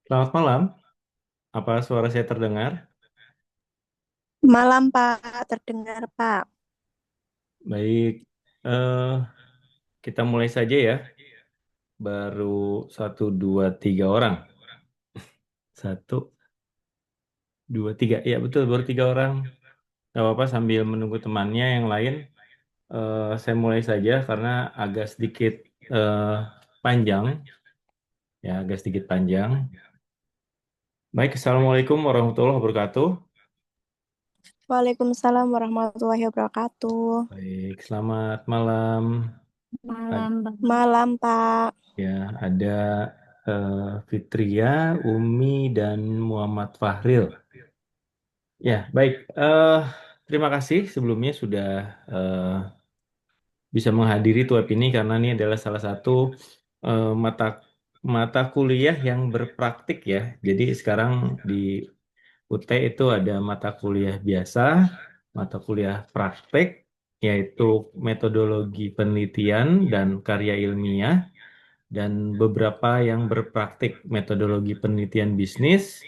Selamat malam, apa suara saya terdengar? Malam, Pak. Terdengar, Pak. Baik, eh, kita mulai saja ya. Baru satu, dua, tiga orang. Satu, dua, tiga. Ya betul, baru tiga orang. Gak apa-apa sambil menunggu temannya yang lain. Saya mulai saja karena agak sedikit eh, panjang. Ya, agak sedikit panjang. Baik, Assalamualaikum warahmatullahi wabarakatuh. Waalaikumsalam warahmatullahi wabarakatuh. Baik, selamat malam. Malam, Bang. Malam, Pak. Ya, ada Fitria, Umi, dan Muhammad Fahril. Ya, baik. Terima kasih sebelumnya sudah eh, bisa menghadiri web ini karena ini adalah salah satu mata mata kuliah yang berpraktik ya. Jadi sekarang di UT itu ada mata kuliah biasa, mata kuliah praktek, yaitu metodologi penelitian dan karya ilmiah, dan beberapa yang berpraktik metodologi penelitian bisnis,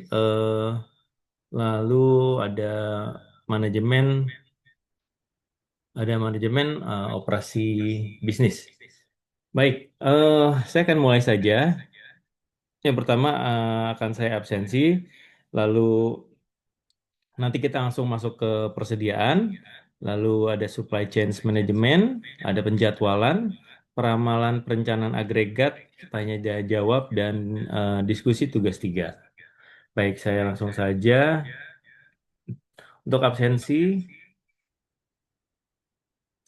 eh, lalu ada manajemen, manajemen operasi bisnis. Baik, saya akan mulai saja. Yang pertama akan saya absensi, lalu nanti kita langsung masuk ke persediaan, lalu ada supply chain management, ada penjadwalan, peramalan perencanaan agregat, tanya jawab, dan diskusi tugas tiga. Baik, saya langsung saja. Untuk absensi,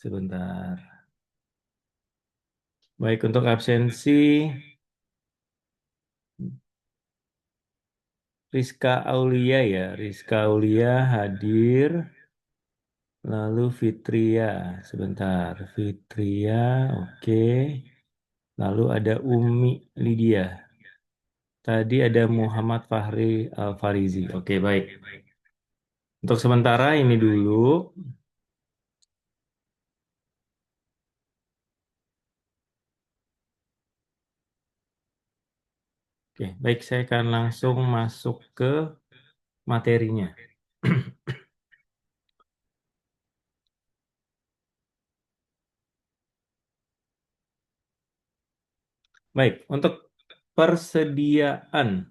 sebentar. Baik, untuk absensi, Rizka Aulia ya. Rizka Aulia hadir. Lalu Fitria, sebentar. Fitria, oke. Lalu ada Umi Lydia. Tadi ada Muhammad Fahri Al-Farizi. Oke, baik. Untuk sementara ini dulu. Oke, baik. Saya akan langsung masuk ke materinya. Baik, untuk persediaan.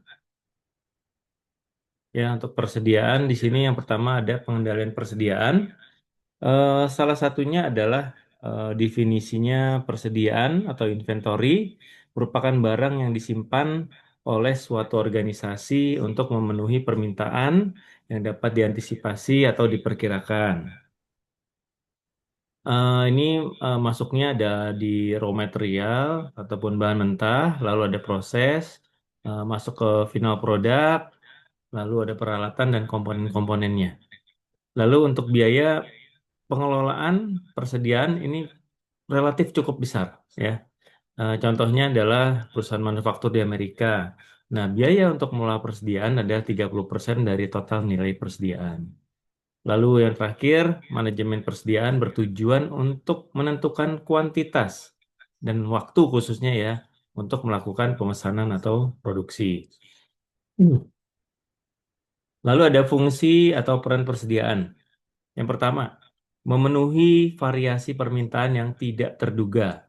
Ya, untuk persediaan di sini yang pertama ada pengendalian persediaan. Salah satunya adalah definisinya persediaan atau inventory merupakan barang yang disimpan oleh suatu organisasi untuk memenuhi permintaan yang dapat diantisipasi atau diperkirakan. Ini masuknya ada di raw material ataupun bahan mentah, lalu ada proses, masuk ke final product, lalu ada peralatan dan komponen-komponennya. Lalu untuk biaya pengelolaan persediaan ini relatif cukup besar ya. Contohnya adalah perusahaan manufaktur di Amerika. Nah, biaya untuk mengelola persediaan adalah 30% dari total nilai persediaan. Lalu yang terakhir, manajemen persediaan bertujuan untuk menentukan kuantitas dan waktu khususnya ya untuk melakukan pemesanan atau produksi. Lalu ada fungsi atau peran persediaan. Yang pertama, memenuhi variasi permintaan yang tidak terduga,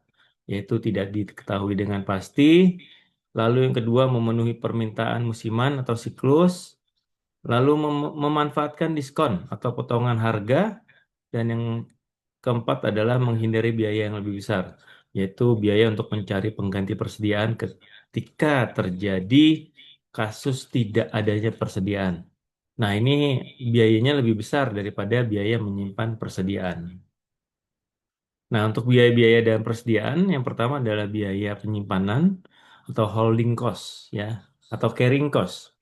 yaitu tidak diketahui dengan pasti. Lalu yang kedua, memenuhi permintaan musiman atau siklus. Lalu memanfaatkan diskon atau potongan harga. Dan yang keempat adalah menghindari biaya yang lebih besar, yaitu biaya untuk mencari pengganti persediaan ketika terjadi kasus tidak adanya persediaan. Nah, ini biayanya lebih besar daripada biaya menyimpan persediaan. Nah, untuk biaya-biaya dan persediaan, yang pertama adalah biaya penyimpanan atau holding cost, ya, atau carrying cost.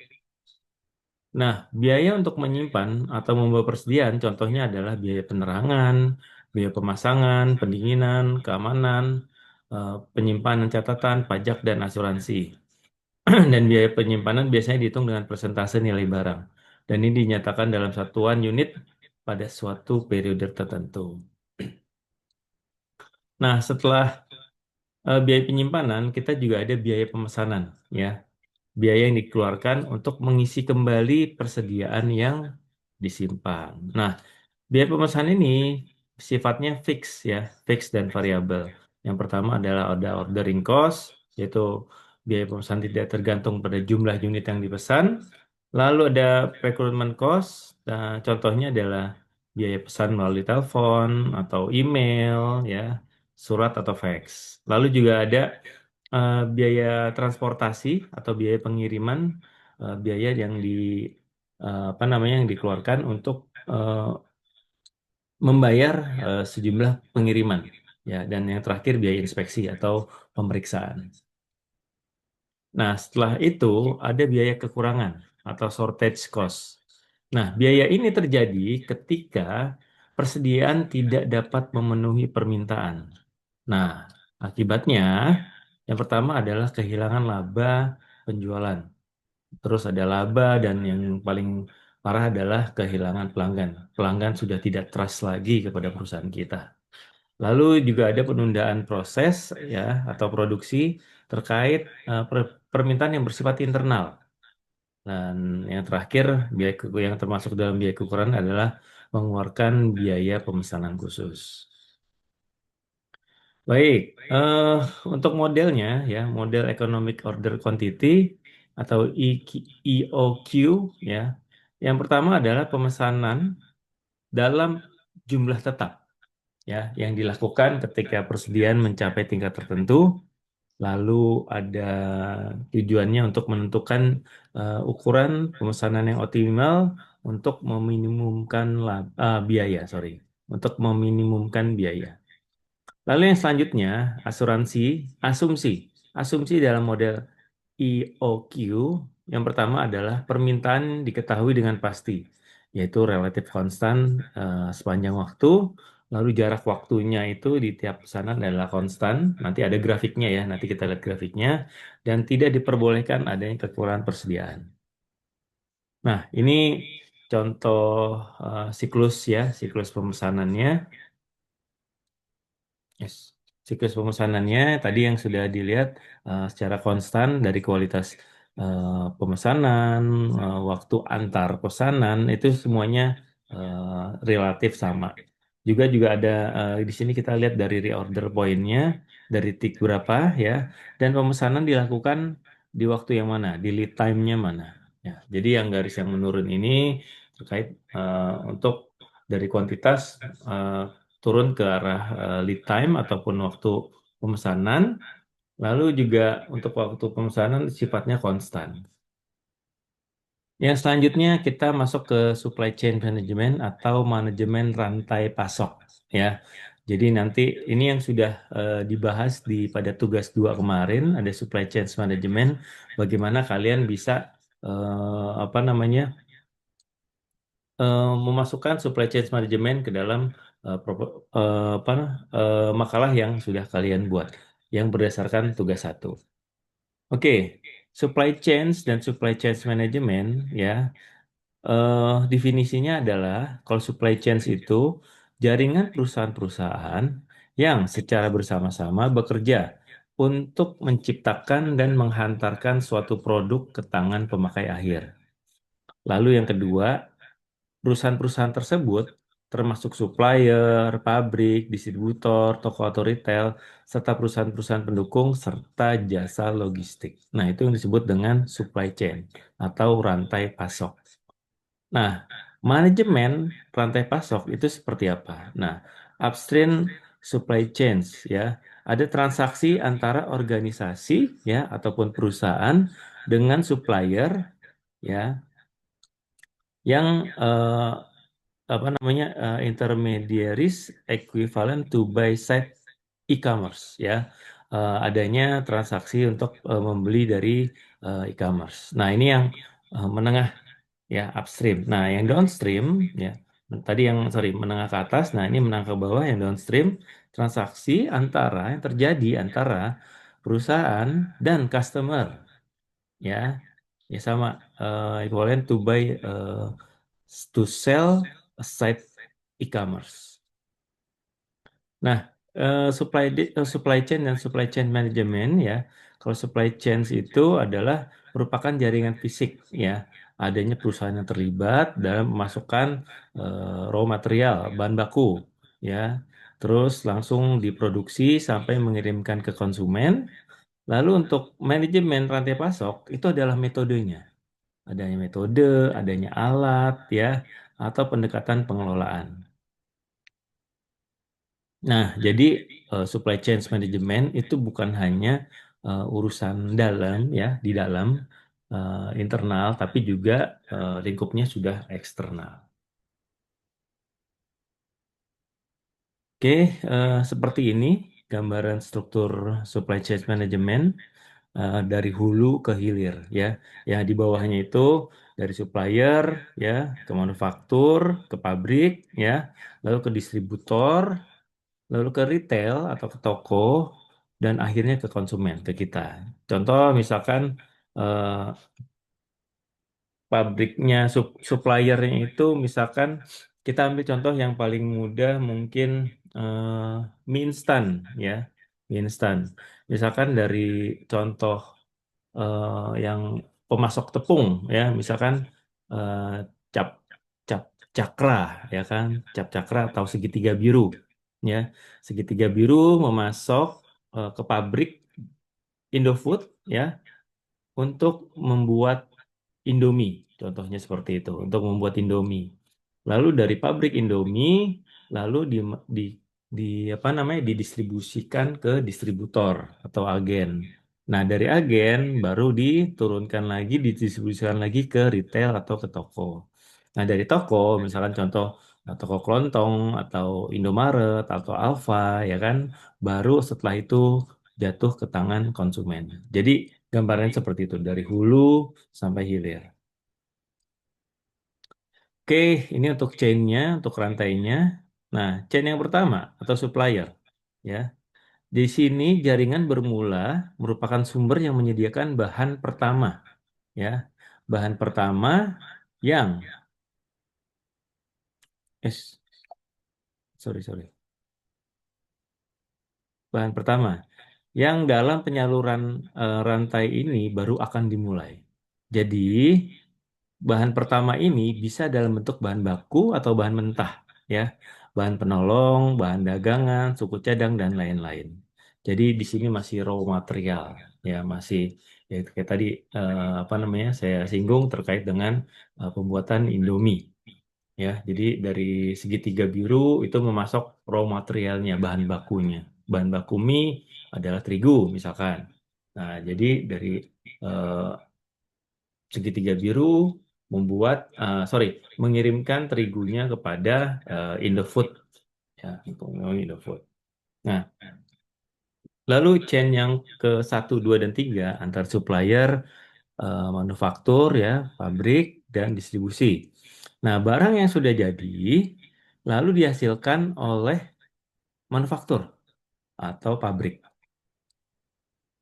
Nah, biaya untuk menyimpan atau membawa persediaan, contohnya adalah biaya penerangan, biaya pemasangan, pendinginan, keamanan, penyimpanan catatan, pajak, dan asuransi. Dan biaya penyimpanan biasanya dihitung dengan persentase nilai barang. Dan ini dinyatakan dalam satuan unit pada suatu periode tertentu. Nah, setelah biaya penyimpanan kita juga ada biaya pemesanan, ya. Biaya yang dikeluarkan untuk mengisi kembali persediaan yang disimpan. Nah, biaya pemesanan ini sifatnya fix, ya, fix dan variabel. Yang pertama adalah ada ordering cost, yaitu biaya pemesanan tidak tergantung pada jumlah unit yang dipesan. Lalu ada procurement cost, nah, contohnya adalah biaya pesan melalui telepon atau email, ya, surat atau fax. Lalu juga ada biaya transportasi atau biaya pengiriman, biaya yang apa namanya yang dikeluarkan untuk eh, membayar sejumlah pengiriman, ya, dan yang terakhir biaya inspeksi atau pemeriksaan. Nah, setelah itu ada biaya kekurangan atau shortage cost. Nah, biaya ini terjadi ketika persediaan tidak dapat memenuhi permintaan. Nah, akibatnya yang pertama adalah kehilangan laba penjualan. Terus ada laba dan yang paling parah adalah kehilangan pelanggan. Pelanggan sudah tidak trust lagi kepada perusahaan kita. Lalu juga ada penundaan proses, ya, atau produksi terkait permintaan yang bersifat internal. Dan yang terakhir, yang termasuk dalam biaya kekurangan adalah mengeluarkan biaya pemesanan khusus. Baik, untuk modelnya, ya, model Economic Order Quantity atau EOQ, ya. Yang pertama adalah pemesanan dalam jumlah tetap, ya, yang dilakukan ketika persediaan mencapai tingkat tertentu. Lalu ada tujuannya untuk menentukan ukuran pemesanan yang optimal untuk meminimumkan biaya, sorry, untuk meminimumkan biaya. Lalu yang selanjutnya, asuransi, asumsi. Asumsi dalam model EOQ, yang pertama adalah permintaan diketahui dengan pasti, yaitu relatif konstan sepanjang waktu. Lalu jarak waktunya itu di tiap pesanan adalah konstan. Nanti ada grafiknya, ya, nanti kita lihat grafiknya. Dan tidak diperbolehkan adanya kekurangan persediaan. Nah, ini contoh siklus, ya, siklus pemesanannya. Yes. Siklus pemesanannya tadi yang sudah dilihat secara konstan dari kualitas pemesanan, waktu antar pesanan itu semuanya relatif sama. Juga ada di sini kita lihat dari reorder point-nya, dari tick berapa, ya, dan pemesanan dilakukan di waktu yang mana, di lead time-nya mana. Ya, jadi yang garis yang menurun ini terkait untuk dari kuantitas eh, turun ke arah lead time ataupun waktu pemesanan. Lalu juga untuk waktu pemesanan sifatnya konstan. Yang selanjutnya kita masuk ke supply chain management atau manajemen rantai pasok, ya. Jadi nanti ini yang sudah dibahas pada tugas 2 kemarin, ada supply chain management, bagaimana kalian bisa apa namanya memasukkan supply chain management ke dalam apa makalah yang sudah kalian buat yang berdasarkan tugas 1. Oke, supply chains dan supply chain management, ya, definisinya adalah kalau supply chains itu jaringan perusahaan-perusahaan yang secara bersama-sama bekerja untuk menciptakan dan menghantarkan suatu produk ke tangan pemakai akhir. Lalu yang kedua, perusahaan-perusahaan tersebut termasuk supplier, pabrik, distributor, toko atau retail, serta perusahaan-perusahaan pendukung, serta jasa logistik. Nah, itu yang disebut dengan supply chain atau rantai pasok. Nah, manajemen rantai pasok itu seperti apa? Nah, upstream supply chains, ya, ada transaksi antara organisasi, ya, ataupun perusahaan dengan supplier, ya, yang apa namanya intermediaries equivalent to buy side e-commerce, ya. Adanya transaksi untuk membeli dari e-commerce. Nah, ini yang menengah, ya, upstream. Nah, yang downstream, ya, tadi yang sorry menengah ke atas. Nah, ini menengah ke bawah yang downstream, transaksi yang terjadi antara perusahaan dan customer, ya. Ya, sama equivalent to buy to sell a site e-commerce. Nah, Supply chain dan supply chain management ya. Kalau supply chain itu adalah merupakan jaringan fisik ya. Adanya perusahaan yang terlibat dalam memasukkan raw material, bahan baku ya. Terus langsung diproduksi sampai mengirimkan ke konsumen. Lalu untuk manajemen rantai pasok itu adalah metodenya. Adanya metode, adanya alat ya, atau pendekatan pengelolaan. Nah, jadi supply chain management itu bukan hanya urusan dalam ya, di dalam internal, tapi juga lingkupnya sudah eksternal. Oke, seperti ini gambaran struktur supply chain management dari hulu ke hilir ya. Yang di bawahnya itu dari supplier ya ke manufaktur, ke pabrik ya, lalu ke distributor, lalu ke retail atau ke toko, dan akhirnya ke konsumen, ke kita. Contoh misalkan eh, pabriknya, suppliernya itu misalkan kita ambil contoh yang paling mudah mungkin mie instan ya, mie instan. Misalkan dari contoh yang pemasok tepung ya, misalkan eh, cap cap cakra ya kan, cap cakra atau segitiga biru ya. Segitiga biru memasok ke pabrik Indofood ya untuk membuat Indomie. Contohnya seperti itu, untuk membuat Indomie. Lalu dari pabrik Indomie, lalu di, di apa namanya didistribusikan ke distributor atau agen. Nah, dari agen baru diturunkan lagi, didistribusikan lagi ke retail atau ke toko. Nah, dari toko, misalkan contoh toko kelontong atau Indomaret atau Alfa, ya kan, baru setelah itu jatuh ke tangan konsumen. Jadi gambarannya seperti itu, dari hulu sampai hilir. Oke, ini untuk chain-nya, untuk rantainya. Nah, chain yang pertama atau supplier, ya. Di sini jaringan bermula merupakan sumber yang menyediakan bahan pertama, ya. Bahan pertama yang, eh, sorry, sorry. Bahan pertama yang dalam penyaluran rantai ini baru akan dimulai. Jadi, bahan pertama ini bisa dalam bentuk bahan baku atau bahan mentah, ya, bahan penolong, bahan dagangan, suku cadang dan lain-lain. Jadi di sini masih raw material, ya, masih ya kayak tadi apa namanya saya singgung terkait dengan pembuatan Indomie, ya. Jadi dari segitiga biru itu memasok raw materialnya, bahan bakunya. Bahan baku mie adalah terigu, misalkan. Nah, jadi dari eh, segitiga biru membuat sorry mengirimkan terigunya kepada Indofood ya untuk Indofood. Nah, lalu chain yang ke satu, 2, dan 3 antar supplier, manufaktur ya, pabrik dan distribusi. Nah, barang yang sudah jadi lalu dihasilkan oleh manufaktur atau pabrik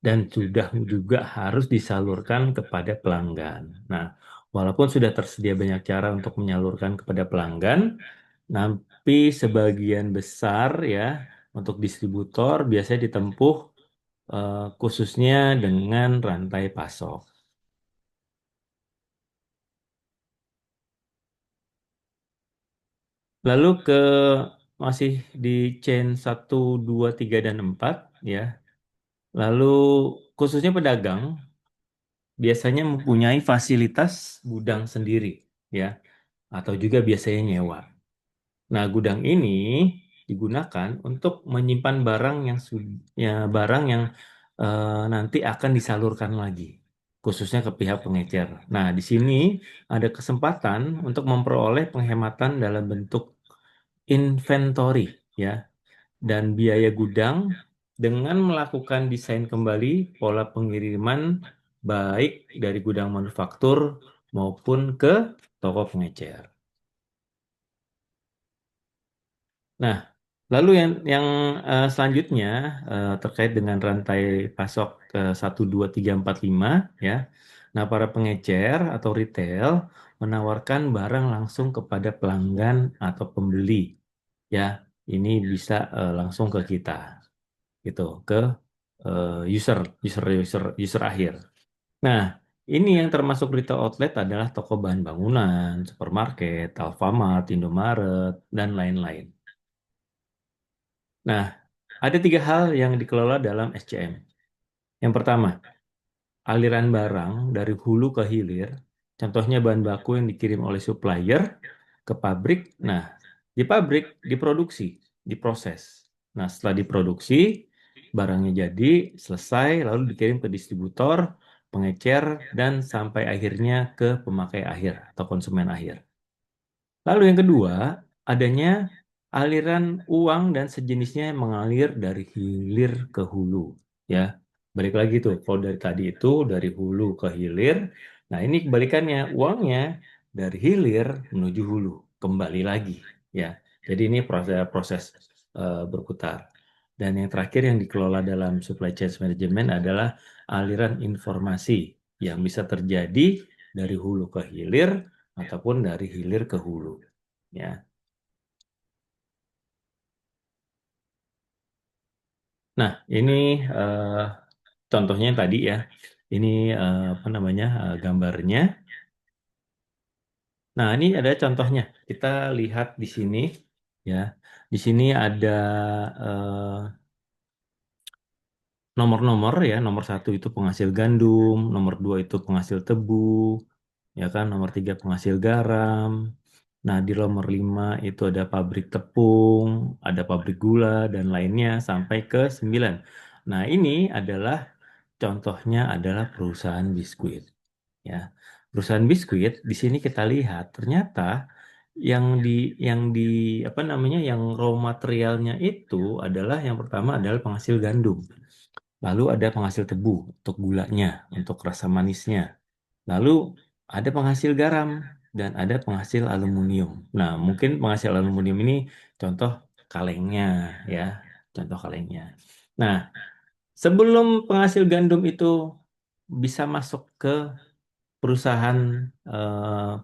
dan sudah juga harus disalurkan kepada pelanggan. Nah, walaupun sudah tersedia banyak cara untuk menyalurkan kepada pelanggan, tapi sebagian besar ya untuk distributor biasanya ditempuh khususnya dengan rantai pasok. Lalu ke masih di chain satu, 2, 3, dan 4 ya. Lalu khususnya pedagang biasanya mempunyai fasilitas gudang sendiri ya atau juga biasanya nyewa. Nah, gudang ini digunakan untuk menyimpan barang yang ya, barang yang nanti akan disalurkan lagi, khususnya ke pihak pengecer. Nah, di sini ada kesempatan untuk memperoleh penghematan dalam bentuk inventory, ya, dan biaya gudang dengan melakukan desain kembali pola pengiriman baik dari gudang manufaktur maupun ke toko pengecer. Nah, lalu yang selanjutnya terkait dengan rantai pasok 1, 2, 3, 4, 5 ya. Nah, para pengecer atau retail menawarkan barang langsung kepada pelanggan atau pembeli ya. ini bisa langsung ke kita, gitu, ke user, user akhir. Nah, ini yang termasuk retail outlet adalah toko bahan bangunan, supermarket, Alfamart, Indomaret, dan lain-lain. Nah, ada tiga hal yang dikelola dalam SCM. Yang pertama, aliran barang dari hulu ke hilir, contohnya bahan baku yang dikirim oleh supplier ke pabrik. Nah, di pabrik diproduksi, diproses. Nah, setelah diproduksi, barangnya jadi, selesai, lalu dikirim ke distributor, pengecer, dan sampai akhirnya ke pemakai akhir atau konsumen akhir. Lalu yang kedua, adanya aliran uang dan sejenisnya yang mengalir dari hilir ke hulu. Ya, balik lagi tuh, kalau dari tadi itu dari hulu ke hilir, nah ini kebalikannya, uangnya dari hilir menuju hulu, kembali lagi. Ya, jadi ini proses berputar. Dan yang terakhir yang dikelola dalam supply chain management adalah aliran informasi yang bisa terjadi dari hulu ke hilir ataupun dari hilir ke hulu. Ya. Nah, ini eh, contohnya yang tadi ya. Ini apa namanya gambarnya. Nah, ini ada contohnya. Kita lihat di sini ya. Di sini ada eh, nomor-nomor ya. Nomor satu itu penghasil gandum, nomor dua itu penghasil tebu, ya kan. Nomor tiga penghasil garam. Nah, di nomor 5 itu ada pabrik tepung, ada pabrik gula, dan lainnya sampai ke 9. Nah, ini adalah contohnya adalah perusahaan biskuit. Ya, perusahaan biskuit di sini kita lihat ternyata yang di yang apa namanya yang raw materialnya itu adalah yang pertama adalah penghasil gandum. Lalu ada penghasil tebu untuk gulanya, untuk rasa manisnya. Lalu ada penghasil garam dan ada penghasil aluminium. Nah, mungkin penghasil aluminium ini contoh kalengnya ya, contoh kalengnya. Nah, sebelum penghasil gandum itu bisa masuk ke perusahaan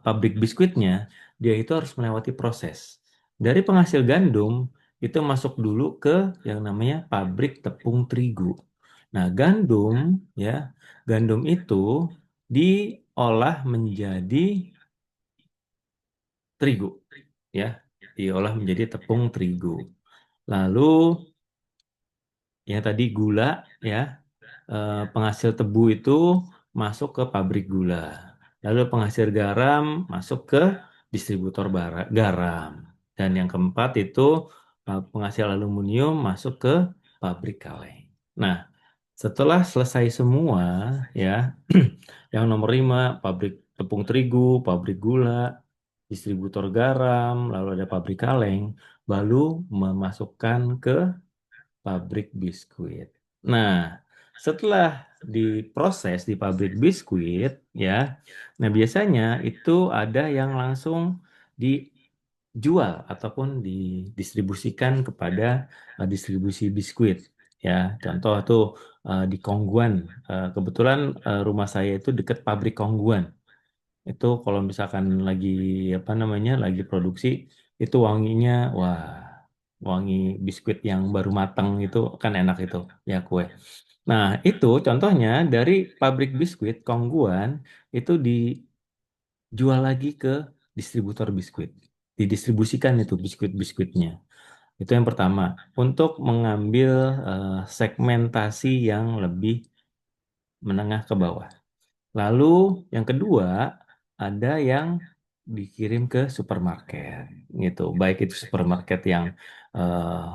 pabrik biskuitnya, dia itu harus melewati proses. Dari penghasil gandum itu masuk dulu ke yang namanya pabrik tepung terigu. Nah, ya, gandum itu diolah menjadi terigu, ya, diolah menjadi tepung terigu. Lalu yang tadi gula, ya, penghasil tebu itu masuk ke pabrik gula. Lalu penghasil garam masuk ke distributor garam. Dan yang keempat itu penghasil aluminium masuk ke pabrik kaleng. Nah, setelah selesai semua, ya, yang nomor 5 pabrik tepung terigu, pabrik gula, distributor garam, lalu ada pabrik kaleng, baru memasukkan ke pabrik biskuit. Nah, setelah diproses di pabrik biskuit, ya, nah biasanya itu ada yang langsung dijual ataupun didistribusikan kepada distribusi biskuit. Ya, contoh tuh di Kongguan. Kebetulan rumah saya itu dekat pabrik Kongguan. Itu kalau misalkan lagi apa namanya lagi produksi itu wanginya wah wangi biskuit yang baru matang itu kan enak itu ya kue. Nah itu contohnya dari pabrik biskuit Kongguan itu dijual lagi ke distributor biskuit. Didistribusikan itu biskuit-biskuitnya. Itu yang pertama untuk mengambil segmentasi yang lebih menengah ke bawah. Lalu yang kedua ada yang dikirim ke supermarket gitu. Baik itu supermarket yang eh,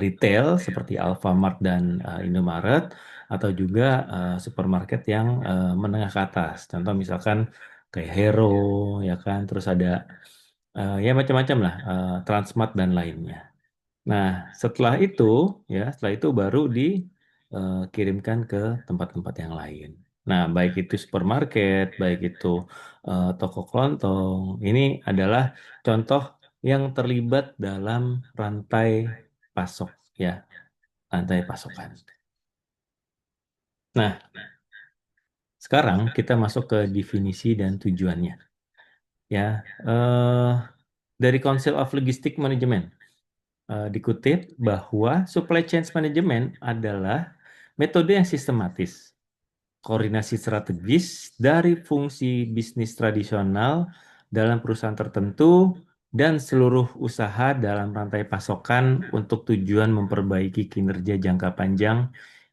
retail seperti Alfamart dan Indomaret atau juga supermarket yang menengah ke atas. Contoh misalkan kayak Hero ya kan, terus ada ya macam-macam lah Transmart dan lainnya. Nah, setelah itu baru dikirimkan ke tempat-tempat yang lain. Nah, baik itu supermarket, baik itu toko kelontong, ini adalah contoh yang terlibat dalam rantai pasok, ya, rantai pasokan. Nah, sekarang kita masuk ke definisi dan tujuannya, ya. Dari Council of Logistic Management. dikutip bahwa supply chain management adalah metode yang sistematis, koordinasi strategis dari fungsi bisnis tradisional dalam perusahaan tertentu dan seluruh usaha dalam rantai pasokan untuk tujuan memperbaiki kinerja jangka panjang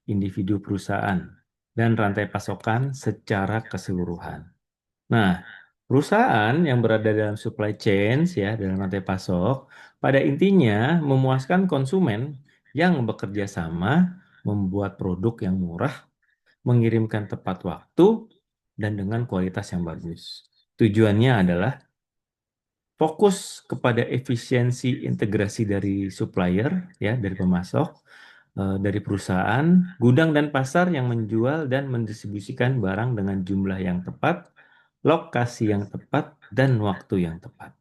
individu perusahaan dan rantai pasokan secara keseluruhan. Nah, perusahaan yang berada dalam supply chains ya, dalam rantai pasok, pada intinya memuaskan konsumen yang bekerja sama membuat produk yang murah, mengirimkan tepat waktu, dan dengan kualitas yang bagus. Tujuannya adalah fokus kepada efisiensi integrasi dari supplier, ya, dari pemasok, dari perusahaan, gudang dan pasar yang menjual dan mendistribusikan barang dengan jumlah yang tepat, lokasi yang tepat, dan waktu yang tepat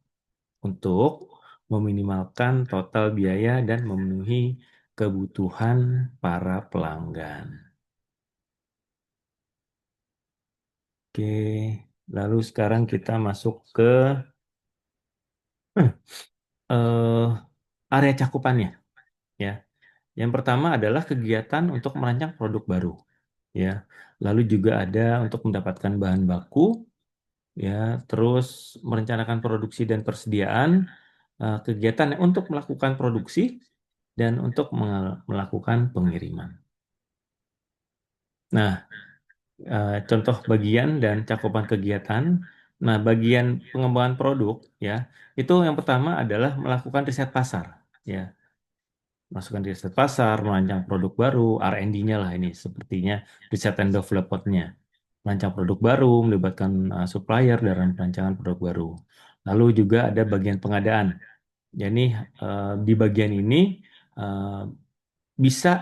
untuk meminimalkan total biaya dan memenuhi kebutuhan para pelanggan. Oke, lalu sekarang kita masuk ke eh, area cakupannya, ya. Yang pertama adalah kegiatan untuk merancang produk baru, ya. Lalu juga ada untuk mendapatkan bahan baku, ya. Terus merencanakan produksi dan persediaan, kegiatan untuk melakukan produksi dan untuk melakukan pengiriman. Nah, contoh bagian dan cakupan kegiatan. Nah, bagian pengembangan produk, ya, itu yang pertama adalah melakukan riset pasar, ya. Masukkan riset pasar, merancang produk baru, R&D-nya lah ini, sepertinya riset and development-nya. Merancang produk baru, melibatkan supplier dalam perancangan produk baru. Lalu juga ada bagian pengadaan. Jadi di bagian ini eh,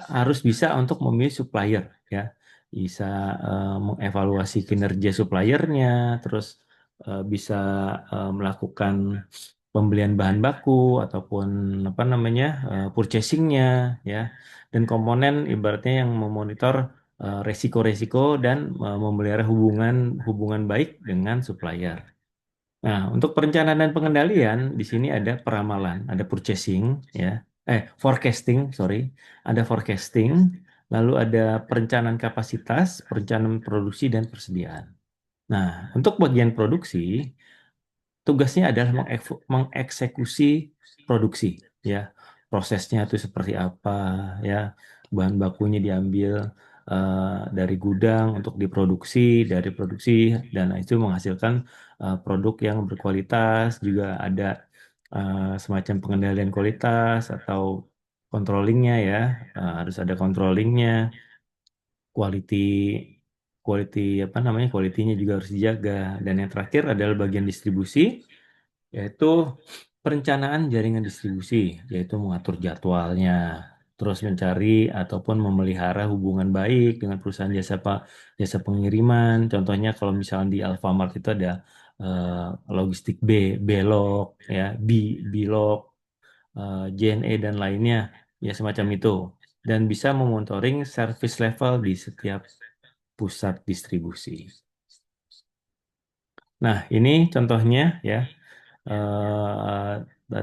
harus bisa untuk memilih supplier, ya, bisa mengevaluasi kinerja suppliernya, terus bisa melakukan pembelian bahan baku ataupun apa namanya purchasingnya, ya, dan komponen ibaratnya yang memonitor resiko-resiko dan memelihara hubungan hubungan baik dengan supplier. Nah, untuk perencanaan dan pengendalian di sini ada peramalan, ada purchasing, ya, forecasting, sorry, ada forecasting, lalu ada perencanaan kapasitas, perencanaan produksi dan persediaan. Nah, untuk bagian produksi, tugasnya adalah mengeksekusi produksi, ya, prosesnya itu seperti apa, ya, bahan bakunya diambil dari gudang untuk diproduksi, dari produksi dan itu menghasilkan produk yang berkualitas, juga ada semacam pengendalian kualitas atau controllingnya, ya. Harus ada controllingnya, quality quality apa namanya, quality-nya juga harus dijaga, dan yang terakhir adalah bagian distribusi, yaitu perencanaan jaringan distribusi, yaitu mengatur jadwalnya, terus mencari ataupun memelihara hubungan baik dengan perusahaan jasa pengiriman. Contohnya kalau misalnya di Alfamart itu ada logistik B-Log, ya, B-Log, JNE dan lainnya, ya, semacam itu. Dan bisa memonitoring service level di setiap pusat distribusi. Nah, ini contohnya, ya,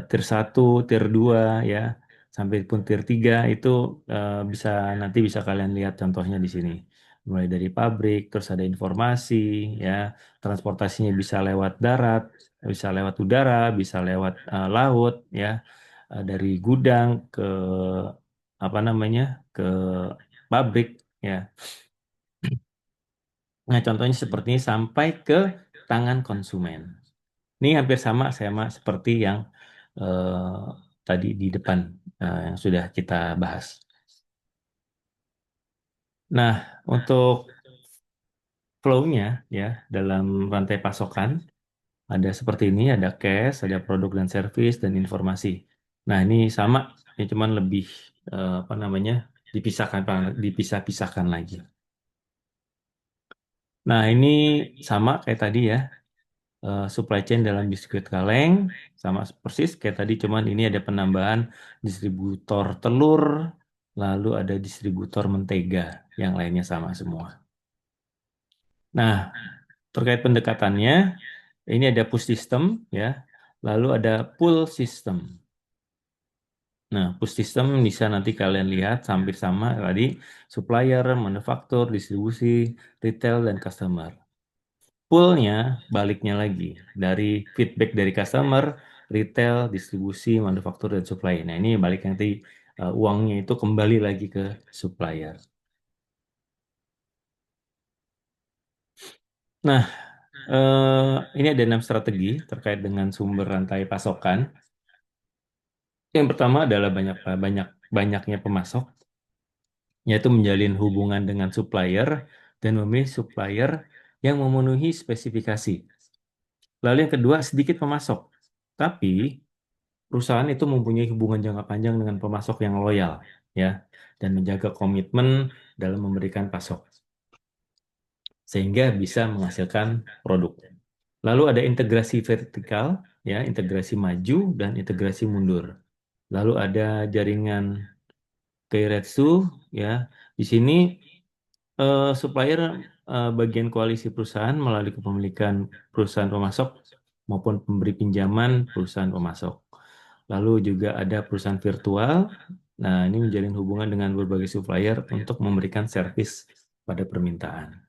tier 1, tier 2, ya, sampai pun tier 3 itu bisa nanti bisa kalian lihat contohnya di sini. Mulai dari pabrik, terus ada informasi, ya, transportasinya bisa lewat darat, bisa lewat udara, bisa lewat laut, ya, dari gudang ke apa namanya, ke pabrik, ya. Nah, contohnya seperti ini sampai ke tangan konsumen. Ini hampir sama seperti yang eh, tadi di depan yang sudah kita bahas. Nah, untuk flow-nya, ya, dalam rantai pasokan ada seperti ini, ada cash, ada produk dan service dan informasi. Nah, ini sama, ini cuman lebih apa namanya, dipisahkan dipisah-pisahkan lagi. Nah, ini sama kayak tadi, ya, supply chain dalam biskuit kaleng sama persis kayak tadi, cuman ini ada penambahan distributor telur, lalu ada distributor mentega, yang lainnya sama semua. Nah, terkait pendekatannya, ini ada push system, ya, lalu ada pull system. Nah, push system bisa nanti kalian lihat hampir sama tadi, supplier, manufaktur, distribusi, retail, dan customer. Pull-nya baliknya lagi, dari feedback dari customer, retail, distribusi, manufaktur, dan supplier. Nah, ini balik nanti uangnya itu kembali lagi ke supplier. Nah, ini ada 6 strategi terkait dengan sumber rantai pasokan. Yang pertama adalah banyaknya pemasok, yaitu menjalin hubungan dengan supplier dan memilih supplier yang memenuhi spesifikasi. Lalu yang kedua, sedikit pemasok. Tapi perusahaan itu mempunyai hubungan jangka panjang dengan pemasok yang loyal, ya, dan menjaga komitmen dalam memberikan pasok, sehingga bisa menghasilkan produk. Lalu ada integrasi vertikal, ya, integrasi maju dan integrasi mundur. Lalu ada jaringan Keiretsu, ya. Di sini supplier bagian koalisi perusahaan melalui kepemilikan perusahaan pemasok maupun pemberi pinjaman perusahaan pemasok. Lalu juga ada perusahaan virtual. Nah, ini menjalin hubungan dengan berbagai supplier untuk memberikan servis pada permintaan.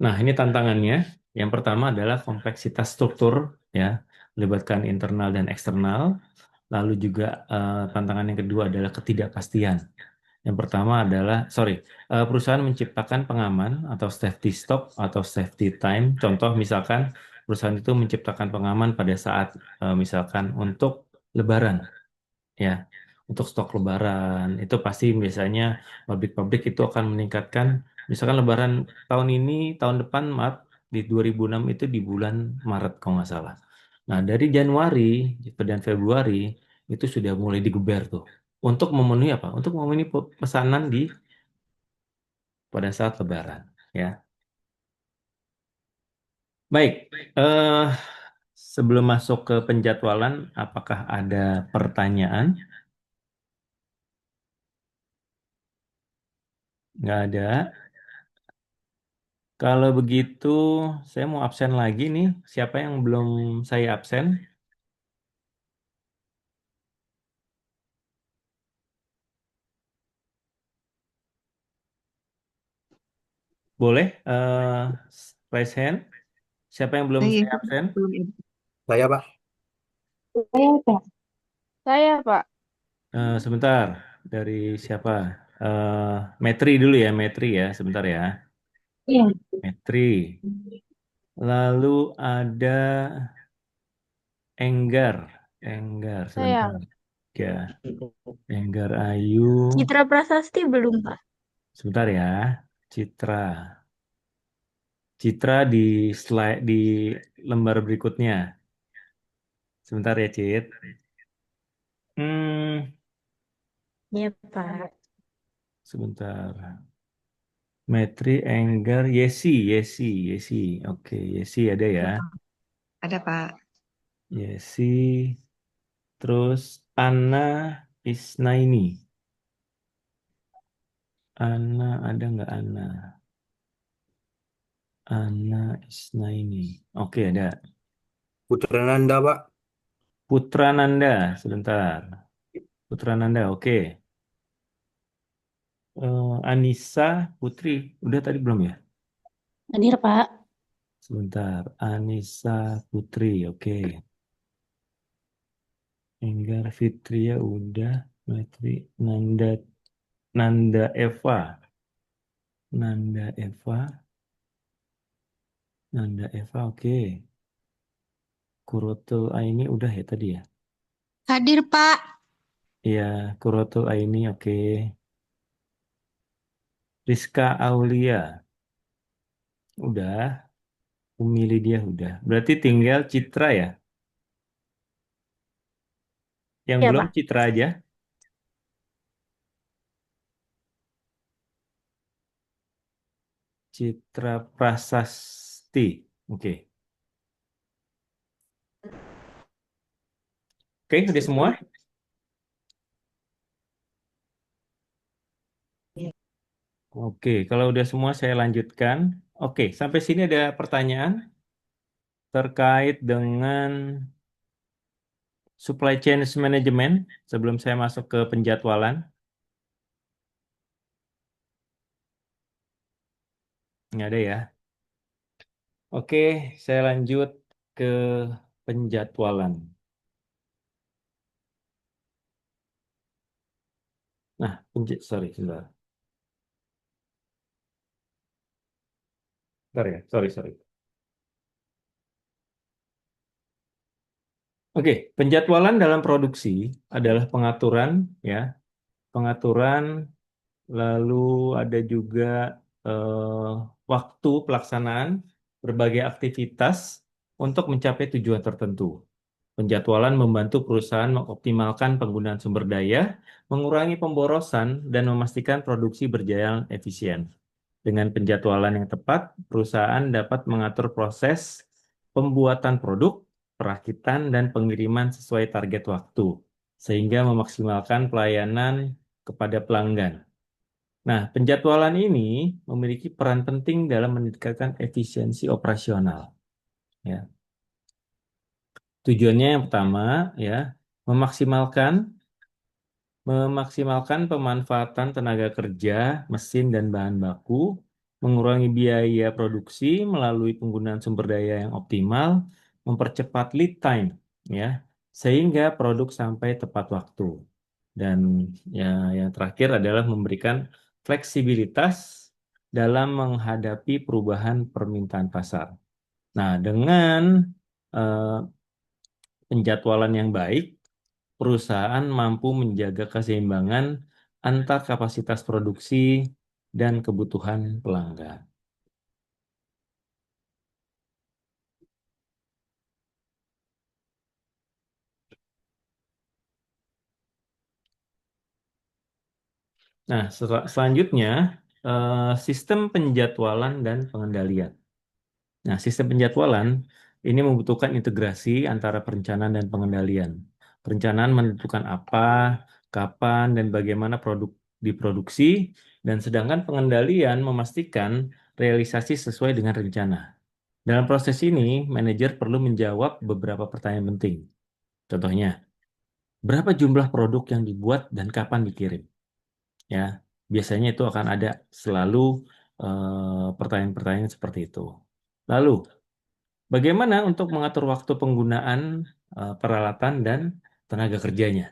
Nah, ini tantangannya. Yang pertama adalah kompleksitas struktur, ya, melibatkan internal dan eksternal. Lalu juga tantangan yang kedua adalah ketidakpastian. Yang pertama adalah, perusahaan menciptakan pengaman atau safety stock atau safety time. Contoh misalkan perusahaan itu menciptakan pengaman pada saat misalkan untuk Lebaran, ya, untuk stok Lebaran itu pasti biasanya pabrik-pabrik itu akan meningkatkan, misalkan Lebaran tahun ini, tahun depan, maaf, di 2006 itu di bulan Maret kalau nggak salah. Nah, dari Januari dan Februari itu sudah mulai digeber tuh untuk memenuhi apa? Untuk memenuhi pesanan di pada saat Lebaran, ya. Baik, eh, sebelum masuk ke penjadwalan, apakah ada pertanyaan? Nggak ada. Kalau begitu, saya mau absen lagi nih. Siapa yang belum saya absen? Boleh raise hand. Siapa yang belum Saya saya absen? belum ini. Saya, Pak. Saya, Pak. Saya, Pak. Sebentar, dari siapa? Metri dulu ya, Metri ya, sebentar ya. Iya. Metri. Lalu ada Enggar. Enggar, Saya. sebentar. Ya, Enggar Ayu. Citra Prasasti belum, Pak. Sebentar ya. Citra. Citra di slide di lembar berikutnya. Sebentar ya, Cit. Hmm, Iya, Pak. sebentar. Metri, Enggar, Yesi, Yesi, Yesi. Oke, Yesi ada ya. Ada, Pak. Yesi. Terus Anna Isnaini. Anna ada nggak Anna? Anna Isnaini. Oke, ada. Putra Nanda, Pak. Putra Nanda, sebentar. Putra Nanda, oke. Anissa Putri, udah tadi belum ya? Hadir, Pak. Sebentar. Anissa Putri, oke. Enggar Fitria udah. Metri Nanda Nanda Eva. Nanda Eva. Nanda Eva, oke. Kurotul Aini udah ya tadi ya? Hadir, Pak. Iya, Kurotul Aini, oke. Rizka Aulia, udah. Umi Lydia udah. Berarti tinggal Citra ya? Yang Iya, belum Pak. Citra aja. Citra Prasasti. Oke. Oke, udah semua? Oke, kalau udah semua saya lanjutkan. Oke, sampai sini ada pertanyaan terkait dengan supply chain management sebelum saya masuk ke penjadwalan? Nggak ada ya. Oke, saya lanjut ke penjadwalan. Nah, sorry, sebentar. Bentar ya, sorry. Oke, penjadwalan dalam produksi adalah pengaturan, ya, pengaturan, lalu ada juga eh, waktu pelaksanaan berbagai aktivitas untuk mencapai tujuan tertentu. Penjadwalan membantu perusahaan mengoptimalkan penggunaan sumber daya, mengurangi pemborosan, dan memastikan produksi berjalan efisien. Dengan penjadwalan yang tepat, perusahaan dapat mengatur proses pembuatan produk, perakitan, dan pengiriman sesuai target waktu, sehingga memaksimalkan pelayanan kepada pelanggan. Nah, penjadwalan ini memiliki peran penting dalam meningkatkan efisiensi operasional. Ya. Tujuannya yang pertama, ya, memaksimalkan memaksimalkan pemanfaatan tenaga kerja, mesin, dan bahan baku, mengurangi biaya produksi melalui penggunaan sumber daya yang optimal, mempercepat lead time, ya, sehingga produk sampai tepat waktu. Dan ya, yang terakhir adalah memberikan fleksibilitas dalam menghadapi perubahan permintaan pasar. Nah, dengan eh, penjadwalan yang baik, perusahaan mampu menjaga keseimbangan antar kapasitas produksi dan kebutuhan pelanggan. Nah, selanjutnya sistem penjadwalan dan pengendalian. Nah, sistem penjadwalan ini membutuhkan integrasi antara perencanaan dan pengendalian. Perencanaan menentukan apa, kapan, dan bagaimana produk diproduksi, dan sedangkan pengendalian memastikan realisasi sesuai dengan rencana. Dalam proses ini, manajer perlu menjawab beberapa pertanyaan penting. Contohnya, berapa jumlah produk yang dibuat dan kapan dikirim? Ya, biasanya itu akan ada selalu pertanyaan-pertanyaan seperti itu. Lalu, bagaimana untuk mengatur waktu penggunaan peralatan dan tenaga kerjanya?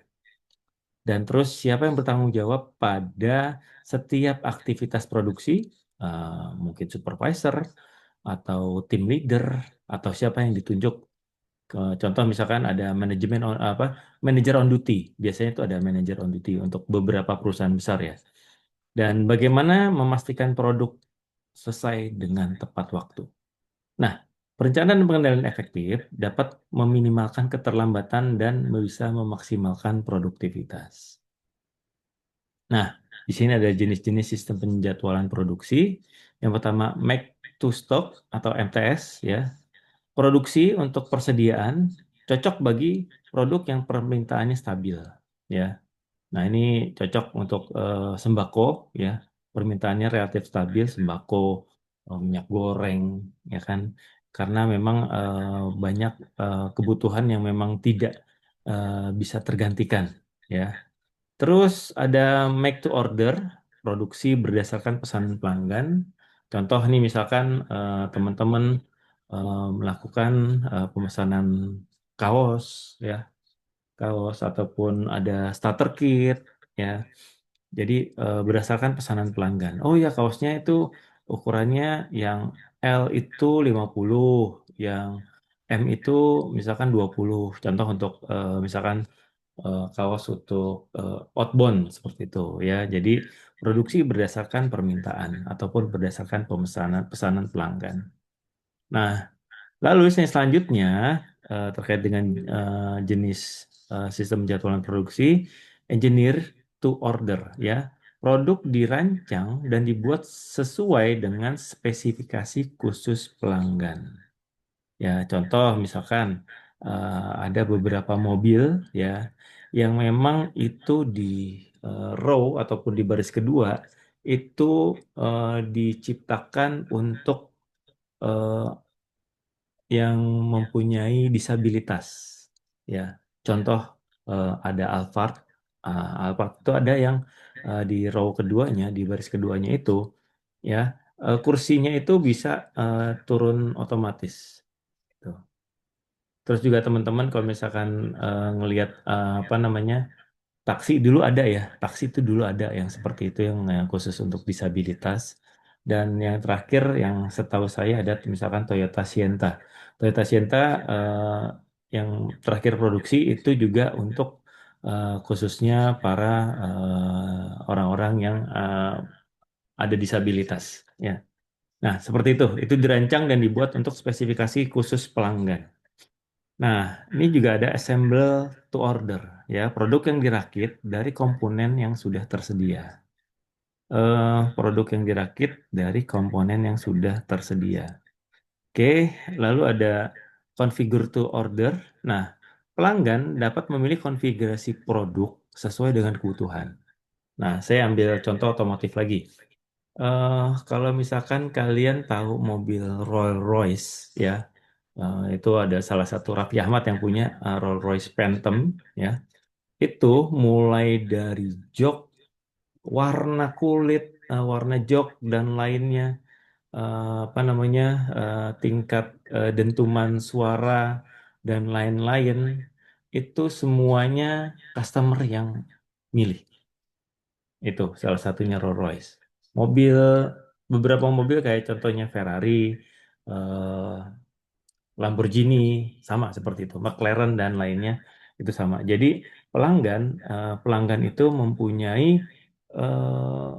Dan terus siapa yang bertanggung jawab pada setiap aktivitas produksi? Mungkin supervisor atau tim leader atau siapa yang ditunjuk. Contoh misalkan ada manajer on duty. Biasanya itu ada manajer on duty untuk beberapa perusahaan besar ya. Dan bagaimana memastikan produk selesai dengan tepat waktu. Nah, perencanaan dan pengendalian efektif dapat meminimalkan keterlambatan dan bisa memaksimalkan produktivitas. Nah, di sini ada jenis-jenis sistem penjadwalan produksi. Yang pertama, make to stock atau MTS ya. Produksi untuk persediaan cocok bagi produk yang permintaannya stabil ya. Nah, ini cocok untuk sembako ya. Permintaannya relatif stabil sembako, minyak goreng ya kan. Karena memang banyak kebutuhan yang memang tidak bisa tergantikan ya. Terus ada make to order, produksi berdasarkan pesanan pelanggan. Contoh nih misalkan teman-teman melakukan pemesanan kaos ya, kaos ataupun ada starter kit ya. Jadi berdasarkan pesanan pelanggan. Oh ya kaosnya itu ukurannya yang L itu 50, yang M itu misalkan 20. Contoh untuk misalkan kaos untuk outbound seperti itu ya. Jadi produksi berdasarkan permintaan ataupun berdasarkan pesanan pelanggan. Nah, lalu yang selanjutnya terkait dengan jenis sistem jadwalan produksi, engineer to order ya. Produk dirancang dan dibuat sesuai dengan spesifikasi khusus pelanggan. Ya, contoh misalkan ada beberapa mobil ya yang memang itu di row ataupun di baris kedua itu diciptakan untuk eh, yang mempunyai disabilitas ya. Contoh ada Alphard. Alphard itu ada yang di row keduanya, di baris keduanya itu ya kursinya itu bisa turun otomatis. Tuh. Terus juga teman-teman kalau misalkan ngelihat apa namanya taksi dulu ada ya, taksi itu dulu ada yang seperti itu yang khusus untuk disabilitas. Dan yang terakhir yang setahu saya ada misalkan Toyota Sienta. Toyota Sienta yang terakhir produksi itu juga untuk khususnya para orang-orang yang ada disabilitas. Ya. Nah, seperti itu. Itu dirancang dan dibuat untuk spesifikasi khusus pelanggan. Nah, ini juga ada assemble to order, ya, produk yang dirakit dari komponen yang sudah tersedia. Produk yang dirakit dari komponen yang sudah tersedia. Oke, lalu ada configure to order. Nah, pelanggan dapat memilih konfigurasi produk sesuai dengan kebutuhan. Nah, saya ambil contoh otomotif lagi. Kalau misalkan kalian tahu mobil Rolls-Royce, ya, itu ada salah satu Raffi Ahmad yang punya Rolls-Royce Phantom, ya. Itu mulai dari jok, warna kulit, warna jok dan lainnya, apa namanya, tingkat dentuman suara dan lain-lain, itu semuanya customer yang milih. Itu salah satunya Rolls-Royce. Mobil, beberapa mobil kayak contohnya Ferrari, eh, Lamborghini, sama seperti itu. McLaren dan lainnya itu sama. Jadi pelanggan itu mempunyai eh,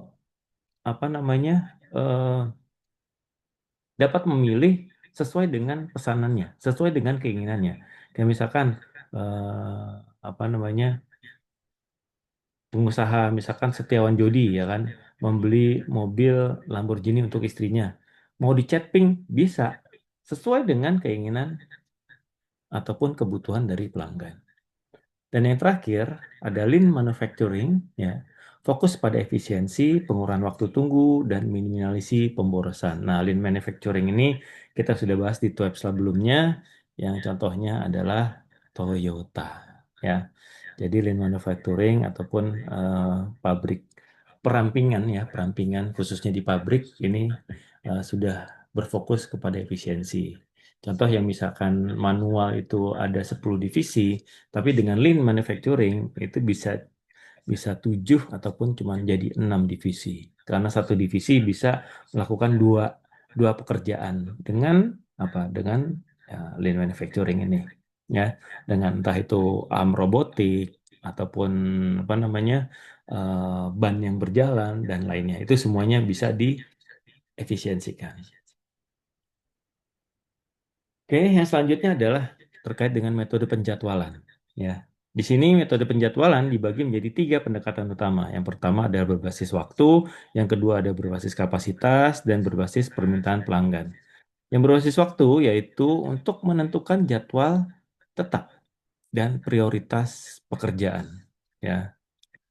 apa namanya, eh, dapat memilih sesuai dengan pesanannya, sesuai dengan keinginannya. Kayak misalkan eh, apa namanya, pengusaha misalkan Setiawan Jodi ya kan membeli mobil Lamborghini untuk istrinya. Mau dicat pink bisa sesuai dengan keinginan ataupun kebutuhan dari pelanggan. Dan yang terakhir ada lean manufacturing ya. Fokus pada efisiensi, pengurangan waktu tunggu dan minimalisasi pemborosan. Nah, lean manufacturing ini kita sudah bahas di web sebelumnya yang contohnya adalah Toyota ya. Jadi lean manufacturing ataupun pabrik perampingan ya, perampingan khususnya di pabrik ini sudah berfokus kepada efisiensi. Contoh yang misalkan manual itu ada 10 divisi, tapi dengan lean manufacturing itu bisa 7 ataupun cuma jadi 6 divisi. Karena satu divisi bisa melakukan dua pekerjaan dengan apa? Dengan lean manufacturing ini. Ya, dengan entah itu arm robotik ataupun apa namanya ban yang berjalan dan lainnya. Itu semuanya bisa diefisiensikan. Oke, yang selanjutnya adalah terkait dengan metode penjadwalan. Ya, di sini metode penjadwalan dibagi menjadi 3 pendekatan utama. Yang pertama adalah berbasis waktu, yang kedua ada berbasis kapasitas, dan berbasis permintaan pelanggan. Yang berbasis waktu yaitu untuk menentukan jadwal tetap dan prioritas pekerjaan. Ya.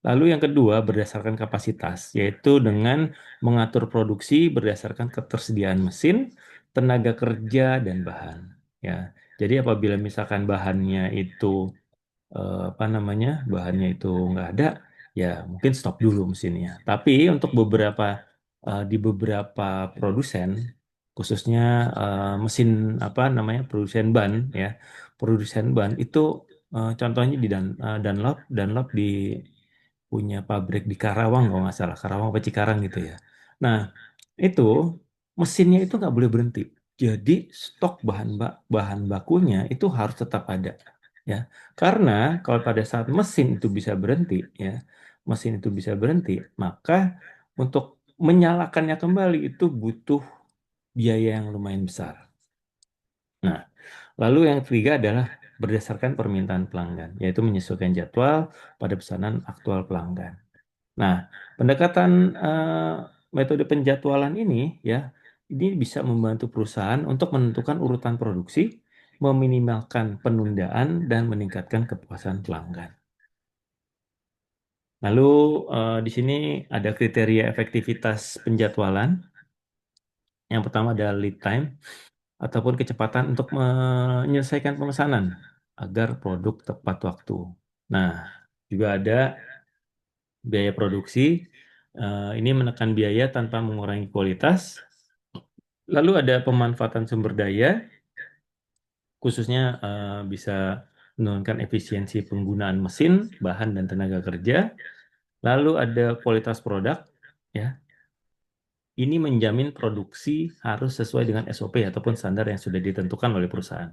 Lalu yang kedua berdasarkan kapasitas, yaitu dengan mengatur produksi berdasarkan ketersediaan mesin, tenaga kerja, dan bahan. Ya, jadi apabila misalkan bahannya itu apa namanya, bahannya itu nggak ada, ya mungkin stop dulu mesinnya. Tapi untuk di beberapa produsen, khususnya mesin apa namanya produsen ban, ya, produsen ban itu contohnya di Dunlop, Dunlop di punya pabrik di Karawang kalau nggak salah, Karawang apa Cikarang gitu ya. Nah, itu mesinnya itu nggak boleh berhenti. Jadi stok bahan bakunya itu harus tetap ada, ya. Karena kalau pada saat mesin itu bisa berhenti, ya, mesin itu bisa berhenti, maka untuk menyalakannya kembali itu butuh biaya yang lumayan besar. Nah, lalu yang ketiga adalah berdasarkan permintaan pelanggan, yaitu menyesuaikan jadwal pada pesanan aktual pelanggan. Nah, pendekatan metode penjadwalan ini ya, ini bisa membantu perusahaan untuk menentukan urutan produksi, meminimalkan penundaan dan meningkatkan kepuasan pelanggan. Lalu di sini ada kriteria efektivitas penjadwalan. Yang pertama adalah lead time ataupun kecepatan untuk menyelesaikan pemesanan. agar produk tepat waktu. Nah, juga ada biaya produksi. Ini menekan biaya tanpa mengurangi kualitas. Lalu ada pemanfaatan sumber daya, khususnya bisa menurunkan efisiensi penggunaan mesin, bahan, dan tenaga kerja. Lalu ada kualitas produk, ya. Ini menjamin produksi harus sesuai dengan SOP ataupun standar yang sudah ditentukan oleh perusahaan.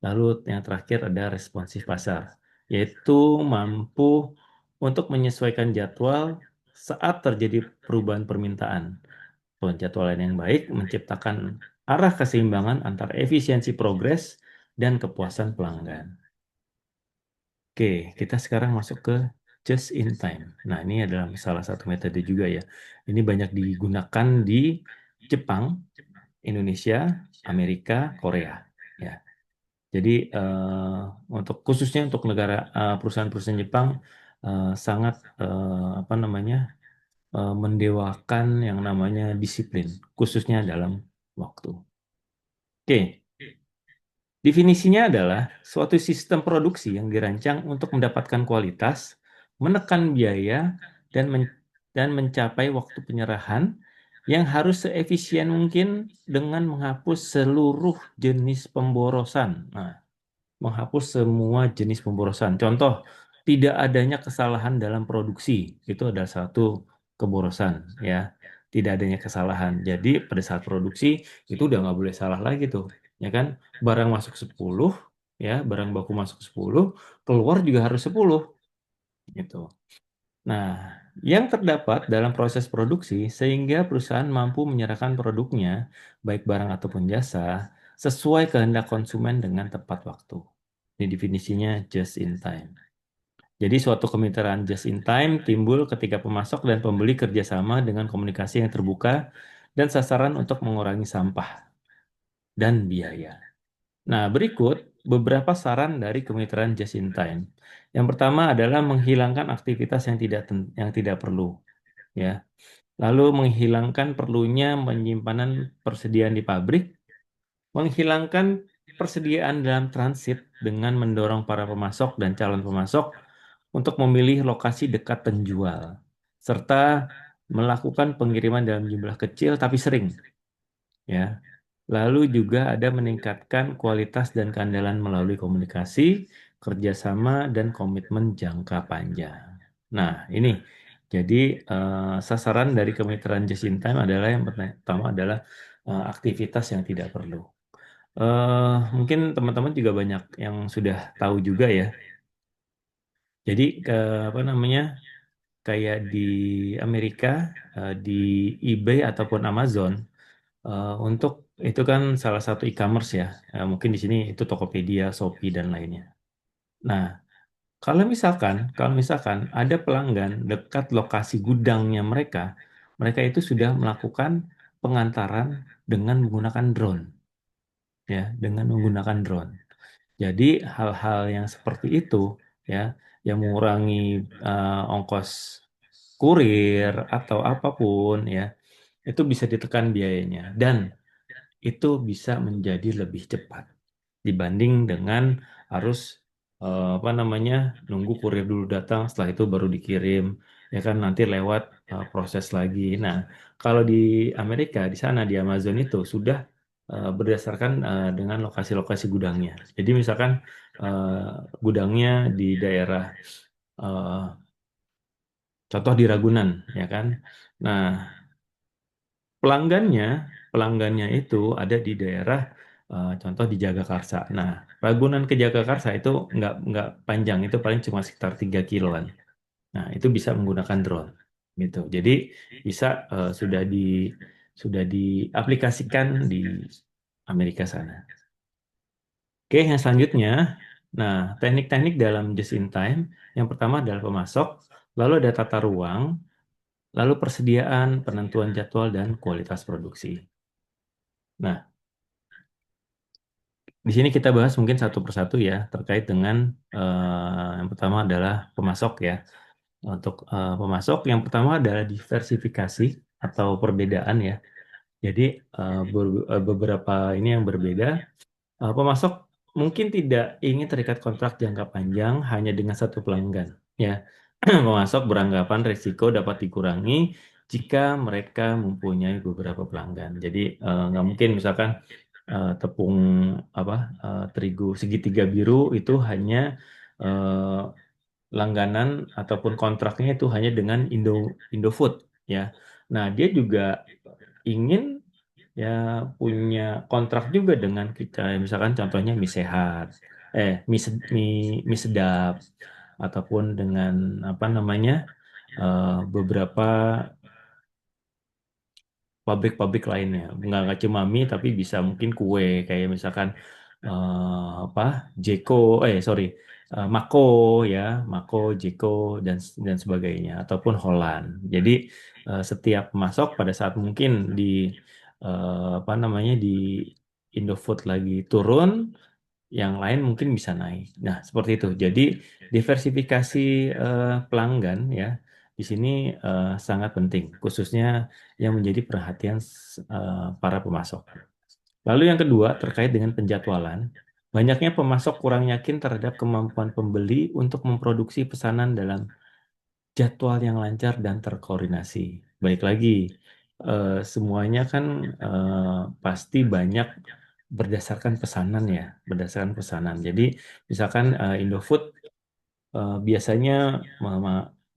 Lalu yang terakhir ada responsif pasar, yaitu mampu untuk menyesuaikan jadwal saat terjadi perubahan permintaan. Penjadwalan yang baik menciptakan arah keseimbangan antara efisiensi progres dan kepuasan pelanggan. Oke, kita sekarang masuk ke just in time. Nah, ini adalah salah satu metode juga ya. Ini banyak digunakan di Jepang, Indonesia, Amerika, Korea. Ya, jadi untuk khususnya untuk negara perusahaan-perusahaan Jepang sangat apa namanya mendewakan yang namanya disiplin, khususnya dalam waktu. Oke, definisinya adalah suatu sistem produksi yang dirancang untuk mendapatkan kualitas, menekan biaya, dan mencapai waktu penyerahan yang harus seefisien mungkin dengan menghapus seluruh jenis pemborosan. Nah, menghapus semua jenis pemborosan. Contoh, tidak adanya kesalahan dalam produksi. Itu adalah satu keborosan, ya. Tidak adanya kesalahan. Jadi pada saat produksi itu udah nggak boleh salah lagi tuh, ya kan? Barang masuk 10, ya, barang baku masuk 10, keluar juga harus 10, gitu. Nah, yang terdapat dalam proses produksi sehingga perusahaan mampu menyerahkan produknya, baik barang ataupun jasa, sesuai kehendak konsumen dengan tepat waktu. Ini definisinya just in time. Jadi suatu kemitraan just in time timbul ketika pemasok dan pembeli kerjasama dengan komunikasi yang terbuka dan sasaran untuk mengurangi sampah dan biaya. Nah, berikut beberapa saran dari kemitraan just in time. Yang pertama adalah menghilangkan aktivitas yang tidak perlu, ya. Lalu menghilangkan perlunya penyimpanan persediaan di pabrik, menghilangkan persediaan dalam transit dengan mendorong para pemasok dan calon pemasok untuk memilih lokasi dekat penjual, serta melakukan pengiriman dalam jumlah kecil tapi sering, ya. Lalu juga ada meningkatkan kualitas dan keandalan melalui komunikasi, kerjasama, dan komitmen jangka panjang. Nah, ini jadi sasaran dari kemitraan just in time adalah yang pertama adalah aktivitas yang tidak perlu. Mungkin teman-teman juga banyak yang sudah tahu juga ya. Jadi apa namanya kayak di Amerika, di eBay ataupun Amazon, untuk itu kan salah satu e-commerce ya. Mungkin di sini itu Tokopedia, Shopee dan lainnya. Nah, kalau misalkan ada pelanggan dekat lokasi gudangnya mereka, mereka itu sudah melakukan pengantaran dengan menggunakan drone, ya, dengan menggunakan drone. Jadi hal-hal yang seperti itu, ya, yang mengurangi ongkos kurir atau apapun, ya, itu bisa ditekan biayanya dan itu bisa menjadi lebih cepat dibanding dengan harus apa namanya nunggu kurir dulu datang, setelah itu baru dikirim, ya kan nanti lewat proses lagi. Nah, kalau di Amerika di sana di Amazon itu sudah berdasarkan dengan lokasi-lokasi gudangnya. Jadi misalkan eh, gudangnya di daerah eh, contoh di Ragunan, ya kan. Nah, pelanggannya pelanggannya itu ada di daerah contoh di Jagakarsa. Nah, Ragunan ke Jagakarsa itu nggak panjang, itu paling cuma sekitar 3 kiloan. Nah, itu bisa menggunakan drone gitu. Jadi bisa sudah diaplikasikan di Amerika sana. Oke, yang selanjutnya, nah teknik-teknik dalam just in time, yang pertama adalah pemasok, lalu ada tata ruang, lalu persediaan, penentuan jadwal, dan kualitas produksi. Nah, di sini kita bahas mungkin satu persatu ya, terkait dengan yang pertama adalah pemasok ya. Untuk pemasok, yang pertama adalah diversifikasi atau perbedaan ya. Jadi beberapa ini yang berbeda. Pemasok mungkin tidak ingin terikat kontrak jangka panjang hanya dengan satu pelanggan. Ya, pemasok beranggapan risiko dapat dikurangi jika mereka mempunyai beberapa pelanggan. Jadi nggak mungkin misalkan tepung apa terigu segitiga biru itu hanya eh, langganan ataupun kontraknya itu hanya dengan Indofood ya. Nah, dia juga ingin ya punya kontrak juga dengan kita, misalkan contohnya mie sehat, mie sedap, ataupun dengan apa namanya beberapa pabrik-pabrik lainnya. Nggak cuma mie, tapi bisa mungkin kue kayak misalkan apa Jeko, Mako ya, Mako, Jeko dan sebagainya, ataupun Holland. Jadi setiap masuk pada saat mungkin di apa namanya di Indofood lagi turun, yang lain mungkin bisa naik. Nah, seperti itu. Jadi diversifikasi pelanggan ya di sini sangat penting, khususnya yang menjadi perhatian para pemasok. Lalu yang kedua terkait dengan penjadwalan, banyaknya pemasok kurang yakin terhadap kemampuan pembeli untuk memproduksi pesanan dalam jadwal yang lancar dan terkoordinasi. Baik lagi, semuanya kan pasti banyak berdasarkan pesanan ya, berdasarkan pesanan. Jadi misalkan Indofood biasanya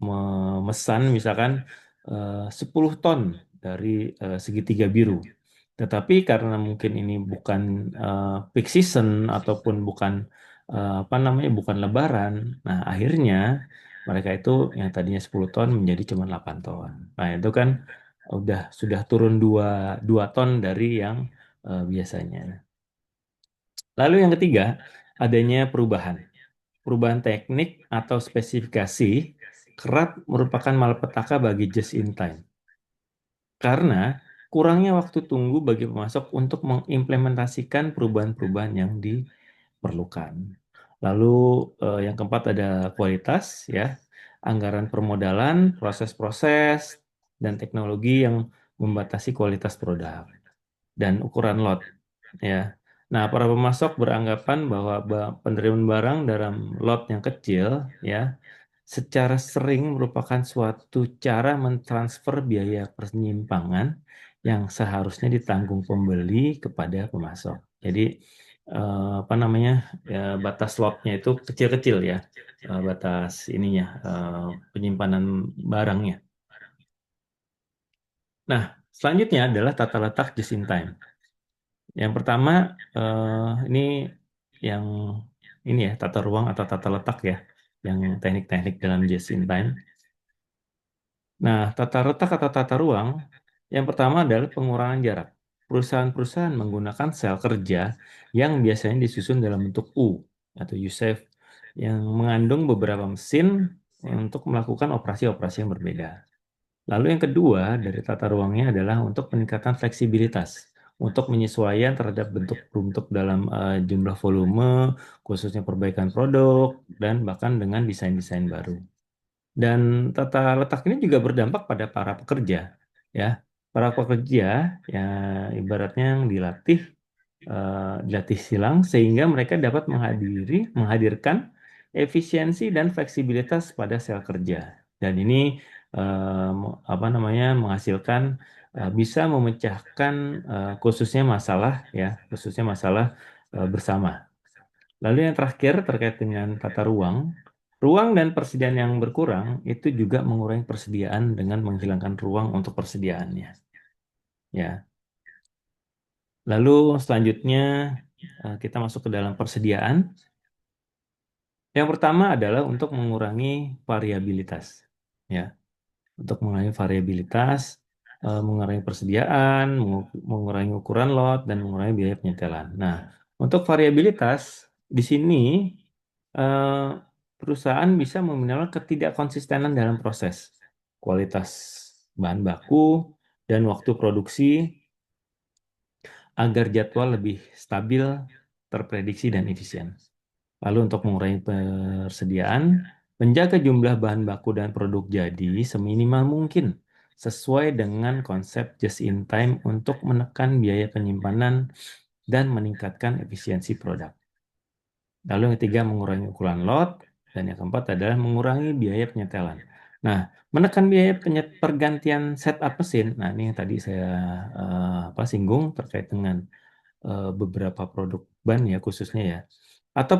memesan misalkan 10 ton dari segitiga biru. Tetapi karena mungkin ini bukan peak season ataupun bukan apa namanya bukan lebaran, nah akhirnya mereka itu yang tadinya 10 ton menjadi cuma 8 ton. Nah, itu kan sudah turun 2 ton dari yang biasanya. Lalu yang ketiga, adanya perubahan. Perubahan teknik atau spesifikasi kerap merupakan malapetaka bagi just in time. Karena kurangnya waktu tunggu bagi pemasok untuk mengimplementasikan perubahan-perubahan yang diperlukan. Lalu yang keempat ada kualitas ya, anggaran permodalan, proses-proses, dan teknologi yang membatasi kualitas produk dan ukuran lot ya. Nah, para pemasok beranggapan bahwa penerimaan barang dalam lot yang kecil ya secara sering merupakan suatu cara mentransfer biaya penyimpangan yang seharusnya ditanggung pembeli kepada pemasok. Jadi apa namanya ya, batas lotnya itu kecil-kecil ya, batas ininya penyimpanan barangnya. Nah, selanjutnya adalah tata letak just in time. Yang pertama ini yang ini ya tata ruang atau tata letak ya, yang teknik-teknik dalam just in time. Nah, tata letak atau tata ruang yang pertama adalah pengurangan jarak. Perusahaan-perusahaan menggunakan sel kerja yang biasanya disusun dalam bentuk U atau U-shape yang mengandung beberapa mesin untuk melakukan operasi-operasi yang berbeda. Lalu yang kedua dari tata ruangnya adalah untuk peningkatan fleksibilitas untuk penyesuaian terhadap bentuk-bentuk dalam jumlah volume, khususnya perbaikan produk, dan bahkan dengan desain-desain baru. Dan tata letak ini juga berdampak pada para pekerja, ya. Para pekerja ya ibaratnya yang dilatih silang sehingga mereka dapat menghadirkan efisiensi dan fleksibilitas pada sel kerja. Dan ini apa namanya menghasilkan bisa memecahkan khususnya masalah bersama. Lalu yang terakhir terkait dengan tata ruang, ruang dan persediaan yang berkurang itu juga mengurangi persediaan dengan menghilangkan ruang untuk persediaannya. Ya. Lalu selanjutnya kita masuk ke dalam persediaan. Yang pertama adalah untuk mengurangi variabilitas. Ya, untuk mengurangi variabilitas, mengurangi persediaan, mengurangi ukuran lot, dan mengurangi biaya penyetelan. Nah, untuk variabilitas di sini eh, perusahaan bisa meminimal ketidakkonsistenan dalam proses, kualitas bahan baku, dan waktu produksi agar jadwal lebih stabil, terprediksi, dan efisien. Lalu untuk mengurangi persediaan, menjaga jumlah bahan baku dan produk jadi seminimal mungkin sesuai dengan konsep just in time untuk menekan biaya penyimpanan dan meningkatkan efisiensi produk. Lalu yang ketiga mengurangi ukuran lot, dan yang keempat adalah mengurangi biaya penyetelan. Nah, menekan biaya pergantian setup mesin. Nah, ini yang tadi saya singgung terkait dengan beberapa produk ban ya khususnya ya. Atau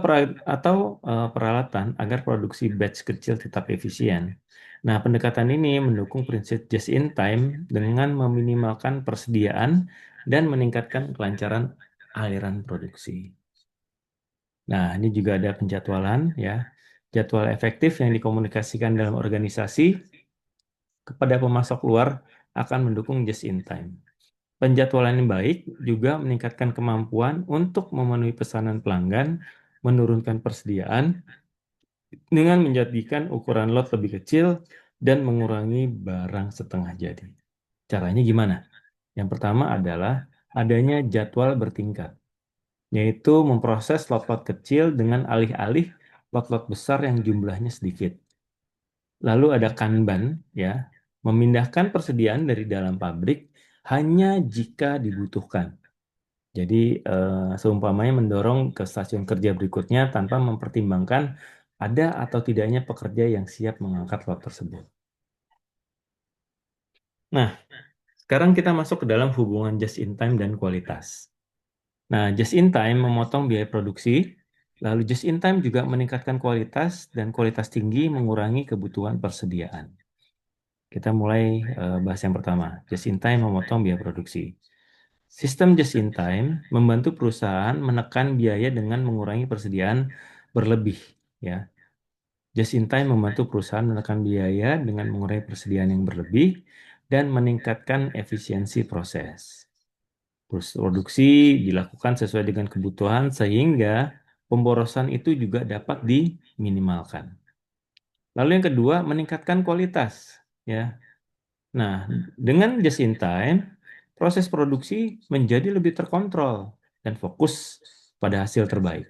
peralatan agar produksi batch kecil tetap efisien. Nah, pendekatan ini mendukung prinsip just in time dengan meminimalkan persediaan dan meningkatkan kelancaran aliran produksi. Nah, ini juga ada penjadwalan ya. Jadwal efektif yang dikomunikasikan dalam organisasi kepada pemasok luar akan mendukung just in time. Penjadwalan yang baik juga meningkatkan kemampuan untuk memenuhi pesanan pelanggan, menurunkan persediaan dengan menjadikan ukuran lot lebih kecil dan mengurangi barang setengah jadi. Caranya gimana? Yang pertama adalah adanya jadwal bertingkat, yaitu memproses lot-lot kecil dengan alih-alih lot-lot besar yang jumlahnya sedikit. Lalu ada Kanban, ya, memindahkan persediaan dari dalam pabrik hanya jika dibutuhkan. Jadi seumpamanya mendorong ke stasiun kerja berikutnya tanpa mempertimbangkan ada atau tidaknya pekerja yang siap mengangkat lot tersebut. Nah, sekarang kita masuk ke dalam hubungan just in time dan kualitas. Nah, just in time memotong biaya produksi, lalu just in time juga meningkatkan kualitas dan kualitas tinggi mengurangi kebutuhan persediaan. Kita mulai bahas yang pertama, just in time memotong biaya produksi. Sistem just in time membantu perusahaan menekan biaya dengan mengurangi persediaan berlebih, ya. Just in time membantu perusahaan menekan biaya dengan mengurangi persediaan yang berlebih dan meningkatkan efisiensi proses. Produksi dilakukan sesuai dengan kebutuhan sehingga pemborosan itu juga dapat diminimalkan. Lalu yang kedua, meningkatkan kualitas, ya. Nah, dengan just in time, proses produksi menjadi lebih terkontrol dan fokus pada hasil terbaik.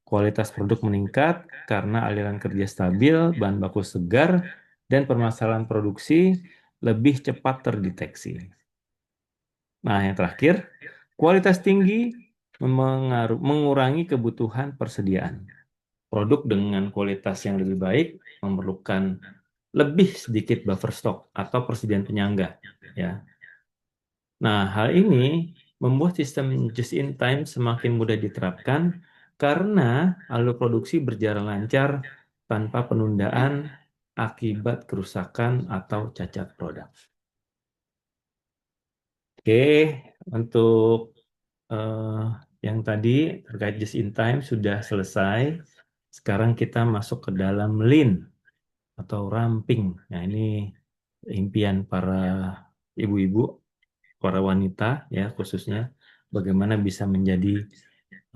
Kualitas produk meningkat karena aliran kerja stabil, bahan baku segar, dan permasalahan produksi lebih cepat terdeteksi. Nah, yang terakhir, kualitas tinggi mengurangi kebutuhan persediaan. Produk dengan kualitas yang lebih baik memerlukan lebih sedikit buffer stock atau persediaan penyangga, ya. Nah, hal ini membuat sistem just in time semakin mudah diterapkan karena alur produksi berjalan lancar tanpa penundaan akibat kerusakan atau cacat produk. Oke, untuk eh, yang tadi terkait just in time sudah selesai. Sekarang kita masuk ke dalam lean atau ramping. Nah, ini impian para ibu-ibu, para wanita ya khususnya bagaimana bisa menjadi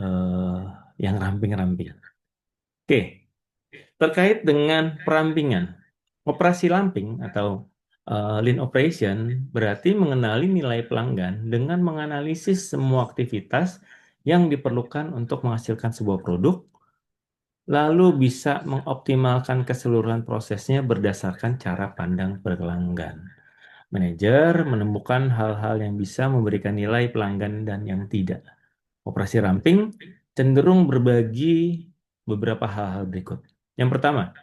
eh, yang ramping-ramping. Oke, terkait dengan perampingan, operasi lamping atau lean operation berarti mengenali nilai pelanggan dengan menganalisis semua aktivitas yang diperlukan untuk menghasilkan sebuah produk, lalu bisa mengoptimalkan keseluruhan prosesnya berdasarkan cara pandang pelanggan. Manajer menemukan hal-hal yang bisa memberikan nilai pelanggan dan yang tidak. Operasi ramping cenderung berbagi beberapa hal-hal berikut. Yang pertama,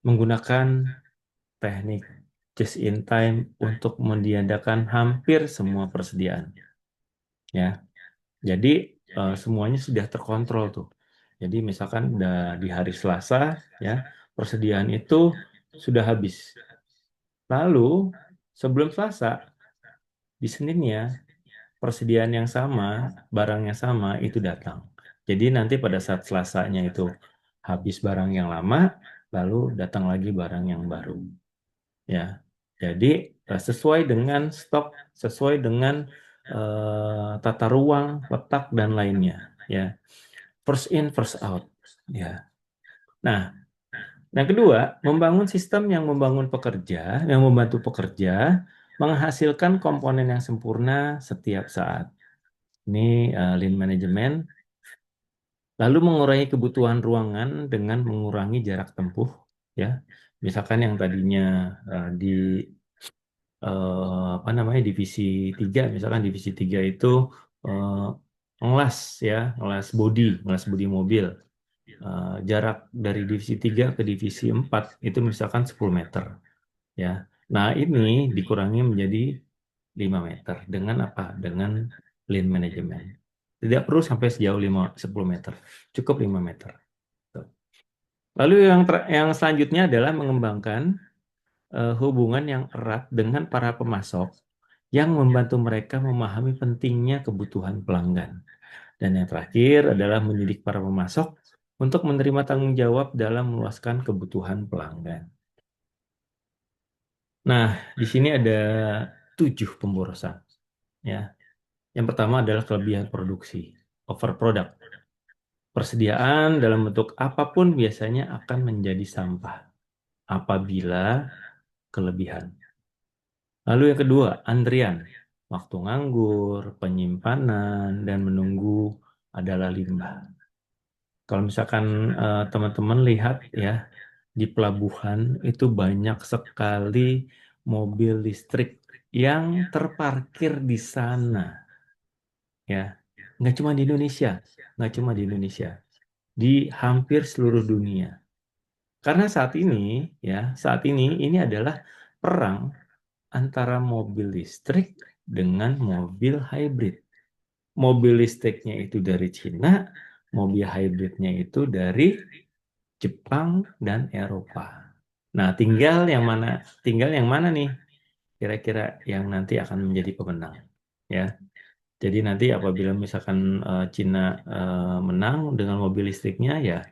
menggunakan teknik just in time untuk meniadakan hampir semua persediaan. Ya, jadi semuanya sudah terkontrol tuh. Jadi misalkan udah di hari Selasa, ya persediaan itu sudah habis. Lalu sebelum Selasa, di Seninnya persediaan yang sama, barang yang sama itu datang. Jadi nanti pada saat Selasanya itu habis barang yang lama, lalu datang lagi barang yang baru. Ya, jadi sesuai dengan stok, sesuai dengan tata ruang, letak dan lainnya. Ya, first in, first out. Ya. Nah, yang kedua, membangun sistem yang membantu pekerja menghasilkan komponen yang sempurna setiap saat. Ini lean management. Lalu mengurangi kebutuhan ruangan dengan mengurangi jarak tempuh, ya. Misalkan yang tadinya di divisi 3, misalkan divisi 3 itu ngelas bodi mobil. Jarak dari divisi 3 ke divisi 4 itu misalkan 10 meter ya. Nah, ini dikurangi menjadi 5 meter dengan apa? Dengan lean management. Tidak perlu sampai sejauh 10 meter. Cukup 5 meter. Tuh. Lalu yang selanjutnya adalah mengembangkan hubungan yang erat dengan para pemasok yang membantu mereka memahami pentingnya kebutuhan pelanggan. Dan yang terakhir adalah mendidik para pemasok untuk menerima tanggung jawab dalam meluaskan kebutuhan pelanggan. Nah, di sini ada 7 pemborosan. Ya. Yang pertama adalah kelebihan produksi, overproduct. Persediaan dalam bentuk apapun biasanya akan menjadi sampah apabila kelebihan. Lalu yang kedua, antrian. Waktu nganggur, penyimpanan, dan menunggu adalah limbah. Kalau misalkan teman-teman lihat ya, di pelabuhan itu banyak sekali mobil listrik yang terparkir di sana. Ya, nggak cuma di Indonesia, nggak cuma di Indonesia, di hampir seluruh dunia. Karena saat ini ini adalah perang antara mobil listrik dengan mobil hybrid. Mobil listriknya itu dari Cina, mobil hybridnya itu dari Jepang dan Eropa. Nah, tinggal yang mana nih? Kira-kira yang nanti akan menjadi pemenang, ya. Jadi nanti apabila misalkan Cina menang dengan mobil listriknya, ya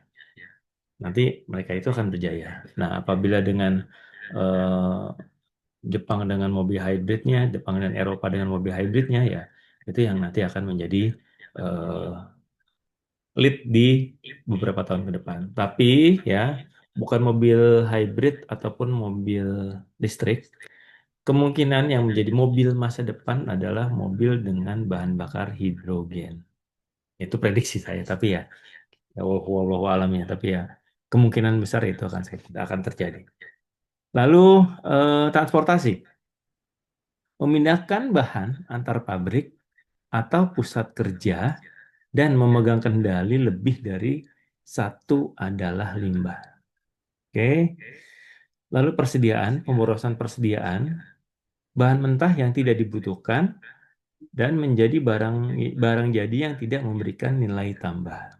nanti mereka itu akan berjaya. Nah, apabila dengan eh, Jepang dengan mobil hybridnya, Jepang dan Eropa dengan mobil hybridnya, ya itu yang nanti akan menjadi eh, lead di beberapa tahun ke depan. Tapi ya bukan mobil hybrid ataupun mobil listrik. Kemungkinan yang menjadi mobil masa depan adalah mobil dengan bahan bakar hidrogen. Itu prediksi saya, tapi ya wallahu alam ya, tapi ya kemungkinan besar itu akan terjadi. Lalu transportasi, memindahkan bahan antar pabrik atau pusat kerja dan memegang kendali lebih dari satu adalah limbah. Oke. Lalu pemborosan persediaan, bahan mentah yang tidak dibutuhkan dan menjadi barang jadi yang tidak memberikan nilai tambah.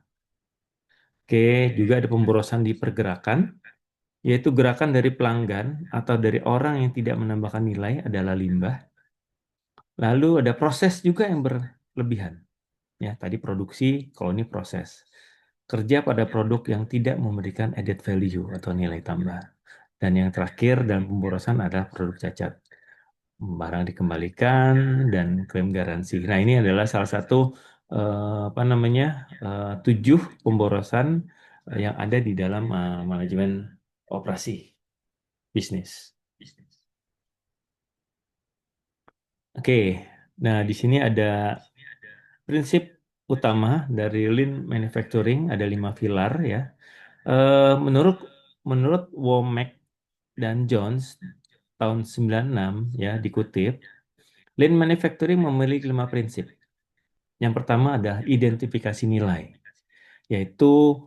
Oke, juga ada pemborosan di pergerakan, yaitu gerakan dari pelanggan atau dari orang yang tidak menambahkan nilai adalah limbah. Lalu ada proses juga yang berlebihan. Ya, tadi produksi, kalau ini proses. Kerja pada produk yang tidak memberikan added value atau nilai tambah. Dan yang terakhir dalam pemborosan adalah produk cacat. Barang dikembalikan dan klaim garansi. Nah, ini adalah salah satu 7 pemborosan yang ada di dalam manajemen operasi bisnis. Oke, nah di sini ada prinsip utama dari lean manufacturing, ada 5 pilar ya. Menurut Womack dan Jones tahun 96 ya dikutip, lean manufacturing memiliki 5 prinsip. Yang pertama adalah identifikasi nilai, yaitu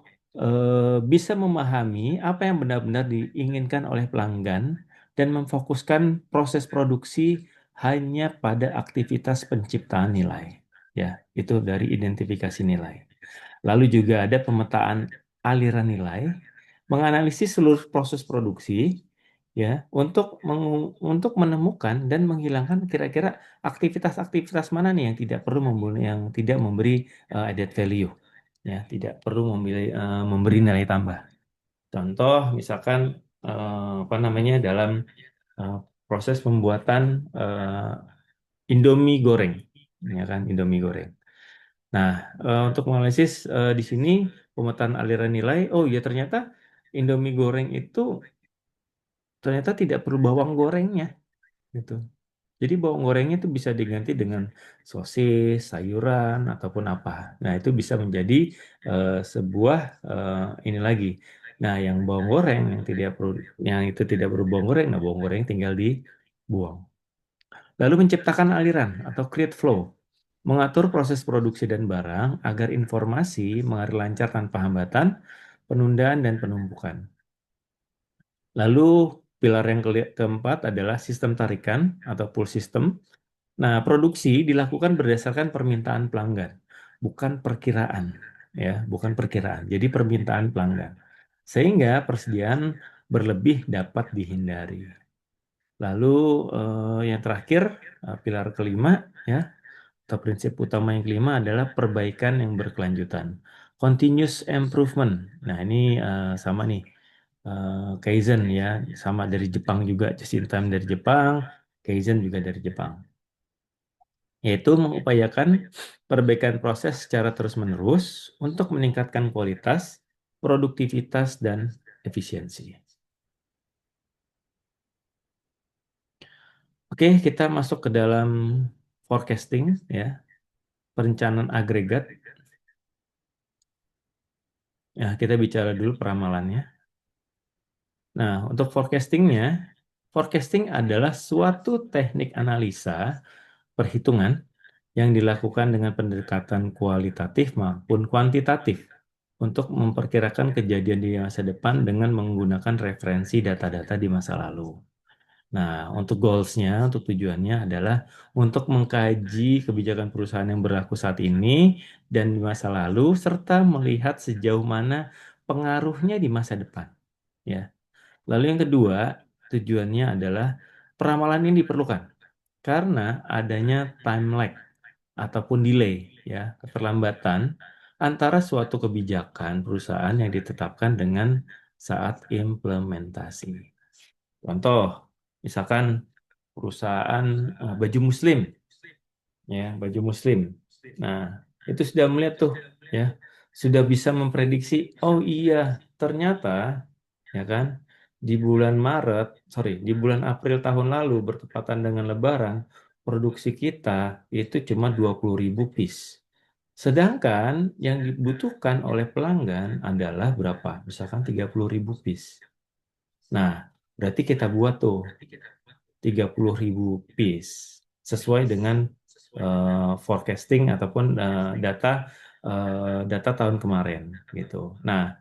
bisa memahami apa yang benar-benar diinginkan oleh pelanggan dan memfokuskan proses produksi hanya pada aktivitas penciptaan nilai. Ya, itu dari identifikasi nilai. Lalu juga ada pemetaan aliran nilai, menganalisis seluruh proses produksi ya untuk menemukan dan menghilangkan kira-kira aktivitas-aktivitas mana nih yang tidak memberi added value ya, tidak perlu memberi nilai tambah. Contoh misalkan dalam uh, proses pembuatan Indomie goreng, ya kan, Indomie goreng. Nah, untuk menganalisis di sini pemetaan aliran nilai, oh ya ternyata Indomie goreng itu ternyata tidak perlu bawang gorengnya, gitu. Jadi bawang gorengnya itu bisa diganti dengan sosis, sayuran ataupun apa. Nah, itu bisa menjadi sebuah ini lagi. Nah, yang bawang goreng yang itu tidak perlu bawang goreng, nah bawang goreng tinggal dibuang. Lalu menciptakan aliran atau create flow. mengatur proses produksi dan barang agar informasi mengalir lancar tanpa hambatan, penundaan, dan penumpukan. Lalu, pilar yang keempat adalah sistem tarikan atau pull system. Nah, produksi dilakukan berdasarkan permintaan pelanggan, bukan perkiraan, ya, bukan perkiraan. Jadi permintaan pelanggan, sehingga persediaan berlebih dapat dihindari. Lalu yang terakhir, pilar kelima, ya, atau prinsip utama yang kelima adalah perbaikan yang berkelanjutan, continuous improvement. Nah, ini sama nih, Kaizen ya, sama dari Jepang juga, just in time dari Jepang, Kaizen juga dari Jepang, yaitu mengupayakan perbaikan proses secara terus-menerus untuk meningkatkan kualitas, produktivitas, dan efisiensi. Oke, kita masuk ke dalam forecasting ya, perencanaan agregat. Ya, kita bicara dulu peramalannya. Nah, untuk forecastingnya, forecasting adalah suatu teknik analisa perhitungan yang dilakukan dengan pendekatan kualitatif maupun kuantitatif untuk memperkirakan kejadian di masa depan dengan menggunakan referensi data-data di masa lalu. Nah, untuk goals-nya, untuk tujuannya adalah untuk mengkaji kebijakan perusahaan yang berlaku saat ini dan di masa lalu, serta melihat sejauh mana pengaruhnya di masa depan. Ya. Lalu yang kedua, tujuannya adalah peramalan ini diperlukan karena adanya time lag ataupun delay, ya, keterlambatan antara suatu kebijakan perusahaan yang ditetapkan dengan saat implementasi. Contoh, misalkan perusahaan baju muslim, ya, baju muslim. Nah, itu sudah melihat tuh, ya, sudah bisa memprediksi, oh iya, ternyata, ya kan, di bulan April tahun lalu bertepatan dengan Lebaran, produksi kita itu cuma 20.000 piece. Sedangkan yang dibutuhkan oleh pelanggan adalah berapa? Misalkan 30.000 piece. Nah, berarti kita buat tuh 30.000 piece sesuai dengan forecasting ataupun data tahun kemarin gitu. Nah,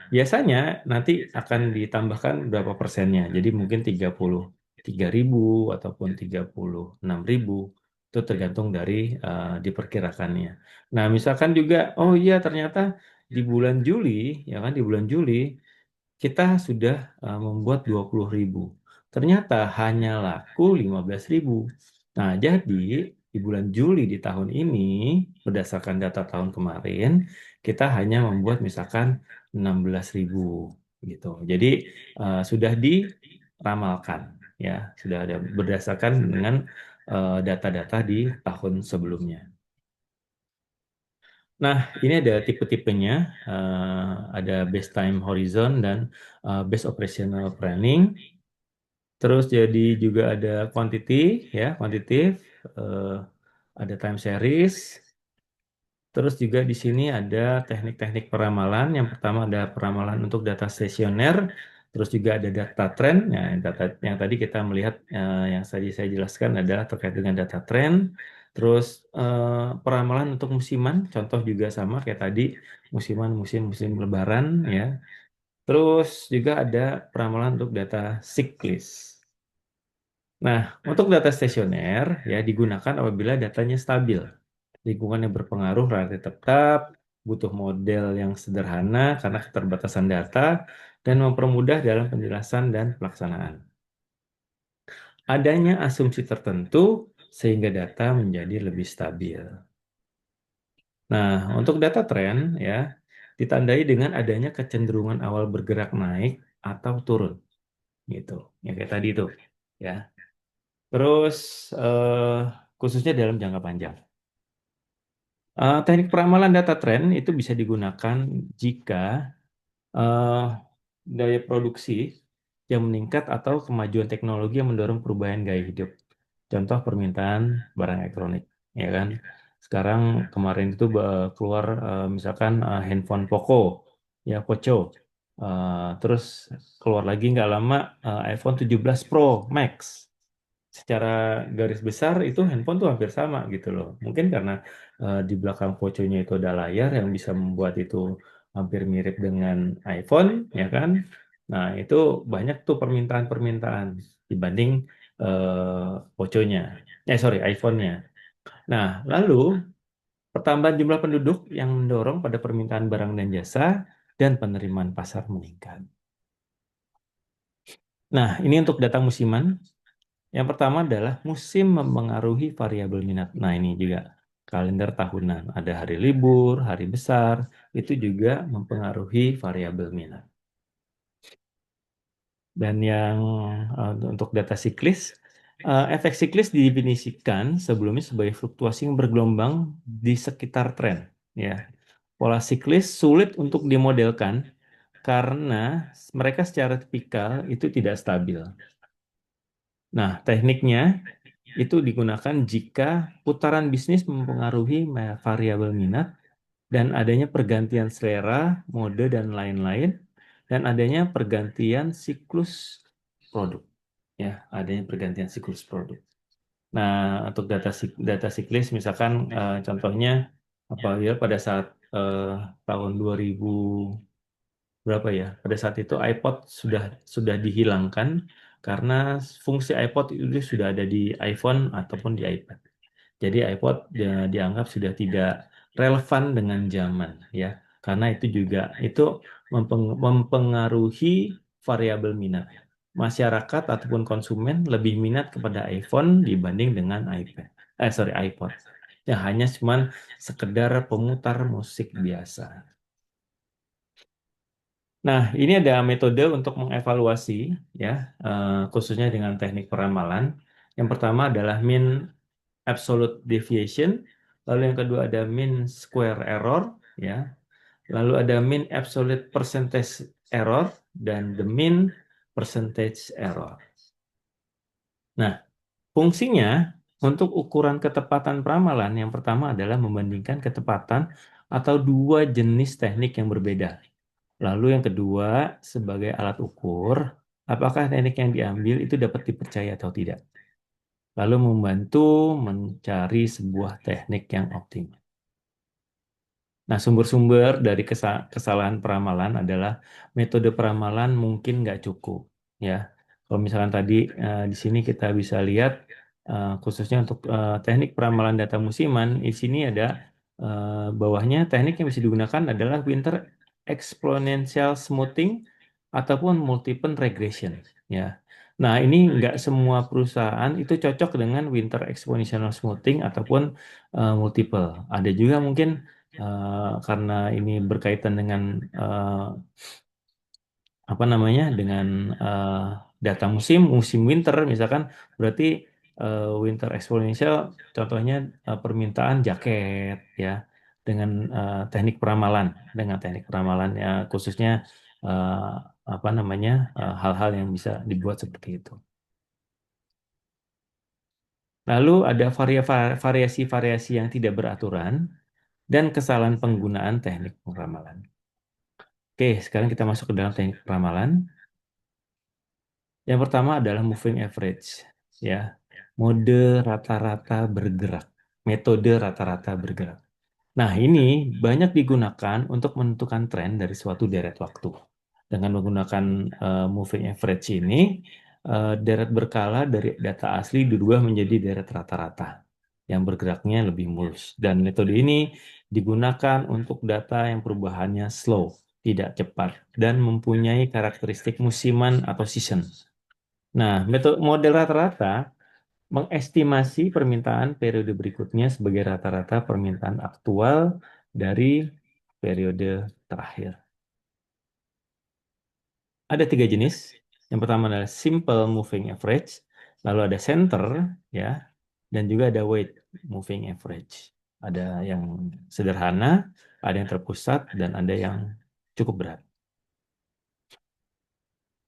biasanya nanti akan ditambahkan berapa persennya. Jadi mungkin 33.000 ataupun 36.000, itu tergantung dari diperkirakannya. Nah, misalkan juga, oh iya ternyata di bulan Juli, ya kan, di bulan Juli kita sudah membuat 20.000. Ternyata hanya laku 15.000. Nah, jadi di bulan Juli di tahun ini, berdasarkan data tahun kemarin, kita hanya membuat misalkan 16.000 gitu. Jadi sudah diramalkan, ya, sudah ada berdasarkan dengan data-data di tahun sebelumnya. Nah, ini ada tipe-tipenya, ada base time horizon dan base operational planning. Terus jadi juga ada quantity, ya, kuantitatif, ada time series. Terus juga di sini ada teknik-teknik peramalan. Yang pertama ada peramalan untuk data stasioner, terus juga ada data trend. Nah, data yang tadi kita melihat, yang tadi saya jelaskan adalah terkait dengan data trend. Terus peramalan untuk musiman, contoh juga sama kayak tadi, musiman, musim Lebaran, ya. Terus juga ada peramalan untuk data siklis. Nah, untuk data stasioner ya digunakan apabila datanya stabil, lingkungan yang berpengaruh relatif tetap, butuh model yang sederhana karena keterbatasan data, dan mempermudah dalam penjelasan dan pelaksanaan. Adanya asumsi tertentu sehingga data menjadi lebih stabil. Nah, untuk data tren ya ditandai dengan adanya kecenderungan awal bergerak naik atau turun, gitu. Yang kayak tadi itu, ya. Terus khususnya dalam jangka panjang. Teknik peramalan data tren itu bisa digunakan jika daya produksi yang meningkat atau kemajuan teknologi yang mendorong perubahan gaya hidup. Contoh permintaan barang elektronik, ya kan? Sekarang kemarin itu keluar misalkan handphone Poco, ya Poco. Terus keluar lagi nggak lama iPhone 17 Pro Max. secara garis besar itu handphone tuh hampir sama gitu loh. Mungkin karena di belakang poconya itu ada layar yang bisa membuat itu hampir mirip dengan iPhone, ya kan? Nah, itu banyak tuh permintaan-permintaan dibanding poconya. Sorry, iPhone-nya. Nah, lalu pertambahan jumlah penduduk yang mendorong pada permintaan barang dan jasa dan penerimaan pasar meningkat. Nah, ini untuk data musiman. Yang pertama adalah musim mempengaruhi variabel minat. Nah, ini juga kalender tahunan. Ada hari libur, hari besar, itu juga mempengaruhi variabel minat. Dan yang untuk data siklis, efek siklis didefinisikan sebelumnya sebagai fluktuasi yang bergelombang di sekitar tren. Ya, pola siklis sulit untuk dimodelkan karena mereka secara tipikal itu tidak stabil. Nah, tekniknya itu digunakan jika putaran bisnis mempengaruhi variabel minat dan adanya pergantian selera, mode, dan lain-lain, dan adanya pergantian siklus produk. Ya, adanya pergantian siklus produk. Nah, untuk data siklis, misalkan contohnya apabila pada saat eh, tahun 2000 berapa ya? Pada saat itu iPod sudah dihilangkan karena fungsi iPod itu sudah ada di iPhone ataupun di iPad. Jadi iPod dianggap sudah tidak relevan dengan zaman ya. Karena itu juga mempengaruhi variabel minat. Masyarakat ataupun konsumen lebih minat kepada iPhone dibanding dengan iPod. Ya hanya cuman sekedar pemutar musik biasa. Nah, ini ada metode untuk mengevaluasi ya, khususnya dengan teknik peramalan. Yang pertama adalah mean absolute deviation, lalu yang kedua ada mean square error, ya, lalu ada mean absolute percentage error dan the mean percentage error. Nah, fungsinya untuk ukuran ketepatan peramalan yang pertama adalah membandingkan ketepatan atau dua jenis teknik yang berbeda. Lalu yang kedua, sebagai alat ukur, apakah teknik yang diambil itu dapat dipercaya atau tidak. Lalu membantu mencari sebuah teknik yang optimal. Nah, sumber-sumber dari kesalahan peramalan adalah metode peramalan mungkin nggak cukup, ya. Kalau misalkan tadi di sini kita bisa lihat khususnya untuk teknik peramalan data musiman, di sini ada bawahnya teknik yang bisa digunakan adalah winter exponential smoothing ataupun multiple regression, ya. Nah, ini nggak semua perusahaan itu cocok dengan winter exponential smoothing ataupun multiple. Ada juga mungkin karena ini berkaitan dengan apa namanya dengan eh, data musim winter misalkan berarti winter exponential contohnya permintaan jaket ya dengan teknik peramalan ya khususnya eh, apa namanya hal-hal yang bisa dibuat seperti itu. Lalu ada variasi-variasi yang tidak beraturan dan kesalahan penggunaan teknik peramalan. Oke, sekarang kita masuk ke dalam teknik peramalan. Yang pertama adalah moving average, ya, mode rata-rata bergerak, metode rata-rata bergerak. Nah, ini banyak digunakan untuk menentukan tren dari suatu deret waktu. Dengan menggunakan moving average ini, deret berkala dari data asli dirubah menjadi deret rata-rata yang bergeraknya lebih mulus. Dan metode ini digunakan untuk data yang perubahannya slow, tidak cepat, dan mempunyai karakteristik musiman atau season. Nah, metode model rata-rata mengestimasi permintaan periode berikutnya sebagai rata-rata permintaan aktual dari periode terakhir. Ada 3 jenis. Yang pertama adalah simple moving average, lalu ada center, ya, dan juga ada weight moving average. Ada yang sederhana, ada yang terpusat, dan ada yang cukup berat.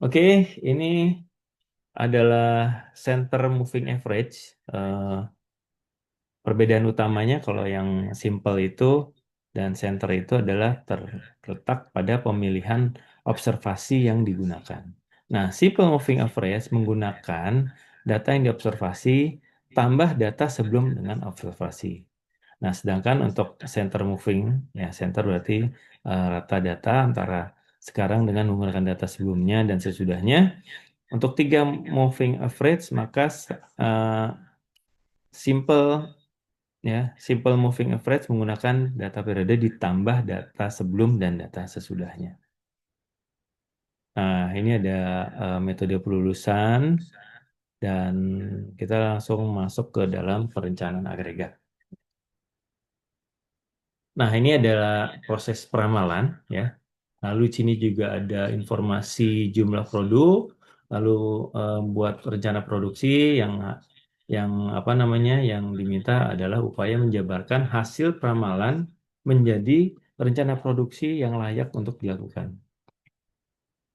Oke, ini adalah center moving average. Perbedaan utamanya kalau yang simple itu dan center itu adalah terletak pada pemilihan observasi yang digunakan. Nah, simple moving average menggunakan data yang diobservasi tambah data sebelum dengan observasi. Nah, sedangkan untuk center moving, ya center berarti rata data antara sekarang dengan menggunakan data sebelumnya dan sesudahnya. Untuk 3 moving average, maka eh, simple simple moving average menggunakan data periode ditambah data sebelum dan data sesudahnya. Nah, ini ada metode pelulusan dan kita langsung masuk ke dalam perencanaan agregat. Nah, ini adalah proses peramalan ya. Lalu di sini juga ada informasi jumlah produk, lalu buat rencana produksi yang apa namanya yang diminta adalah upaya menjabarkan hasil peramalan menjadi rencana produksi yang layak untuk dilakukan.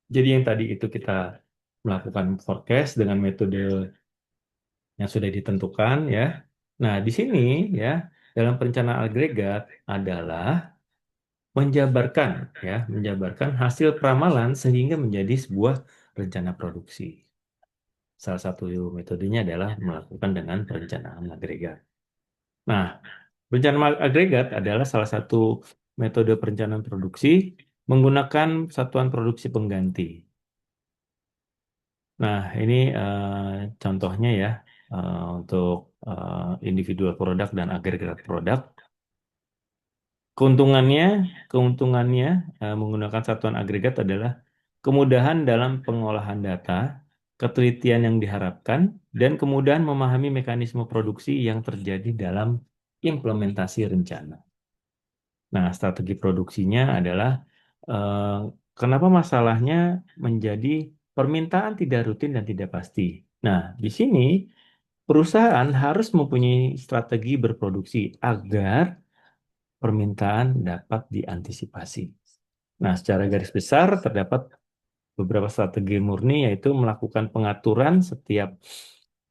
Jadi yang tadi itu kita melakukan forecast dengan metode yang sudah ditentukan ya. Nah, di sini ya dalam perencanaan agregat adalah menjabarkan hasil peramalan sehingga menjadi sebuah rencana produksi. Salah satu metodenya adalah melakukan dengan perencanaan agregat. Nah, perencanaan agregat adalah salah satu metode perencanaan produksi menggunakan satuan produksi pengganti. Nah, ini contohnya ya untuk individual produk dan agregat produk. Keuntungannya, keuntungannya menggunakan satuan agregat adalah kemudahan dalam pengolahan data, ketelitian yang diharapkan, dan kemudahan memahami mekanisme produksi yang terjadi dalam implementasi rencana. Nah, strategi produksinya adalah eh, kenapa masalahnya menjadi permintaan tidak rutin dan tidak pasti. Nah, di sini perusahaan harus mempunyai strategi berproduksi agar permintaan dapat diantisipasi. Nah, secara garis besar terdapat beberapa strategi murni yaitu melakukan pengaturan setiap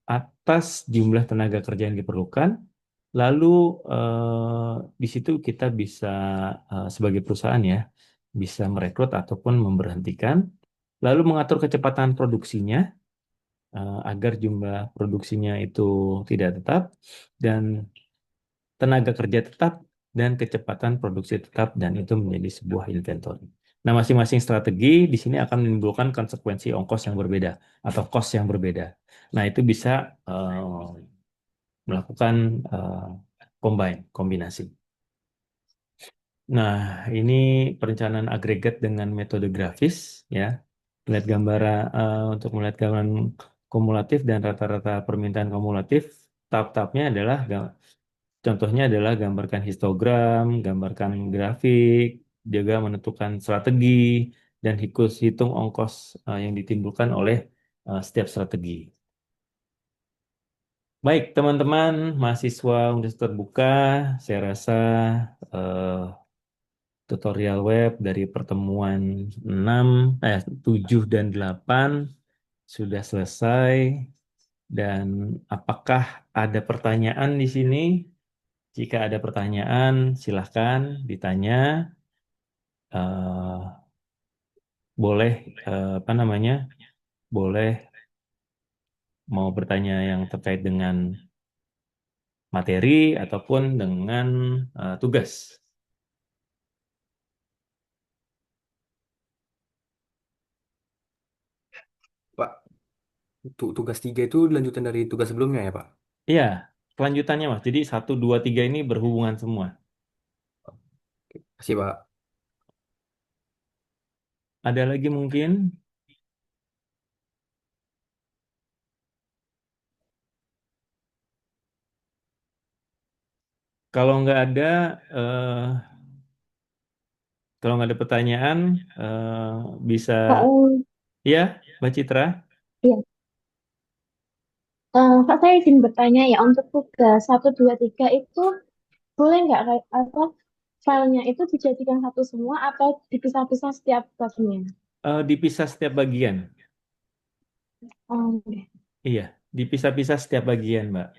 atas jumlah tenaga kerja yang diperlukan. Lalu di situ kita bisa sebagai perusahaan ya bisa merekrut ataupun memberhentikan. Lalu mengatur kecepatan produksinya agar jumlah produksinya itu tidak tetap dan tenaga kerja tetap dan kecepatan produksi tetap dan itu menjadi sebuah inventory. Nah, masing-masing strategi di sini akan menimbulkan konsekuensi ongkos yang berbeda atau cost yang berbeda. Nah, itu bisa melakukan kombinasi. Nah, ini perencanaan agregat dengan metode grafis ya. Melihat gambar untuk melihat gambaran kumulatif dan rata-rata permintaan kumulatif, tahap-tahapnya adalah contohnya adalah gambarkan histogram, gambarkan grafik, juga menentukan strategi, dan hitung ongkos yang ditimbulkan oleh setiap strategi. Baik, teman-teman, mahasiswa Universitas Terbuka, saya rasa eh, tutorial web dari pertemuan 7 dan 8 sudah selesai. Dan apakah ada pertanyaan di sini? Jika ada pertanyaan, silahkan ditanya. Eh, boleh apa namanya? Boleh mau bertanya yang terkait dengan materi ataupun dengan tugas. Pak, tugas 3 itu lanjutan dari tugas sebelumnya ya, Pak? Iya, kelanjutannya Mas. Jadi 1, 2, 3 ini berhubungan semua. Kasih, Pak. Ada lagi mungkin? Kalau nggak ada, eh, kalau nggak ada pertanyaan, bisa Kak, ya, Mbak Citra. iya. Kak, saya izin bertanya ya, untuk tugas 1, 2, 3 itu boleh nggak apa filenya itu dijadikan satu semua atau dipisah-pisah setiap bagian? Dipisah setiap bagian. Oke. Iya, dipisah-pisah setiap bagian, Mbak.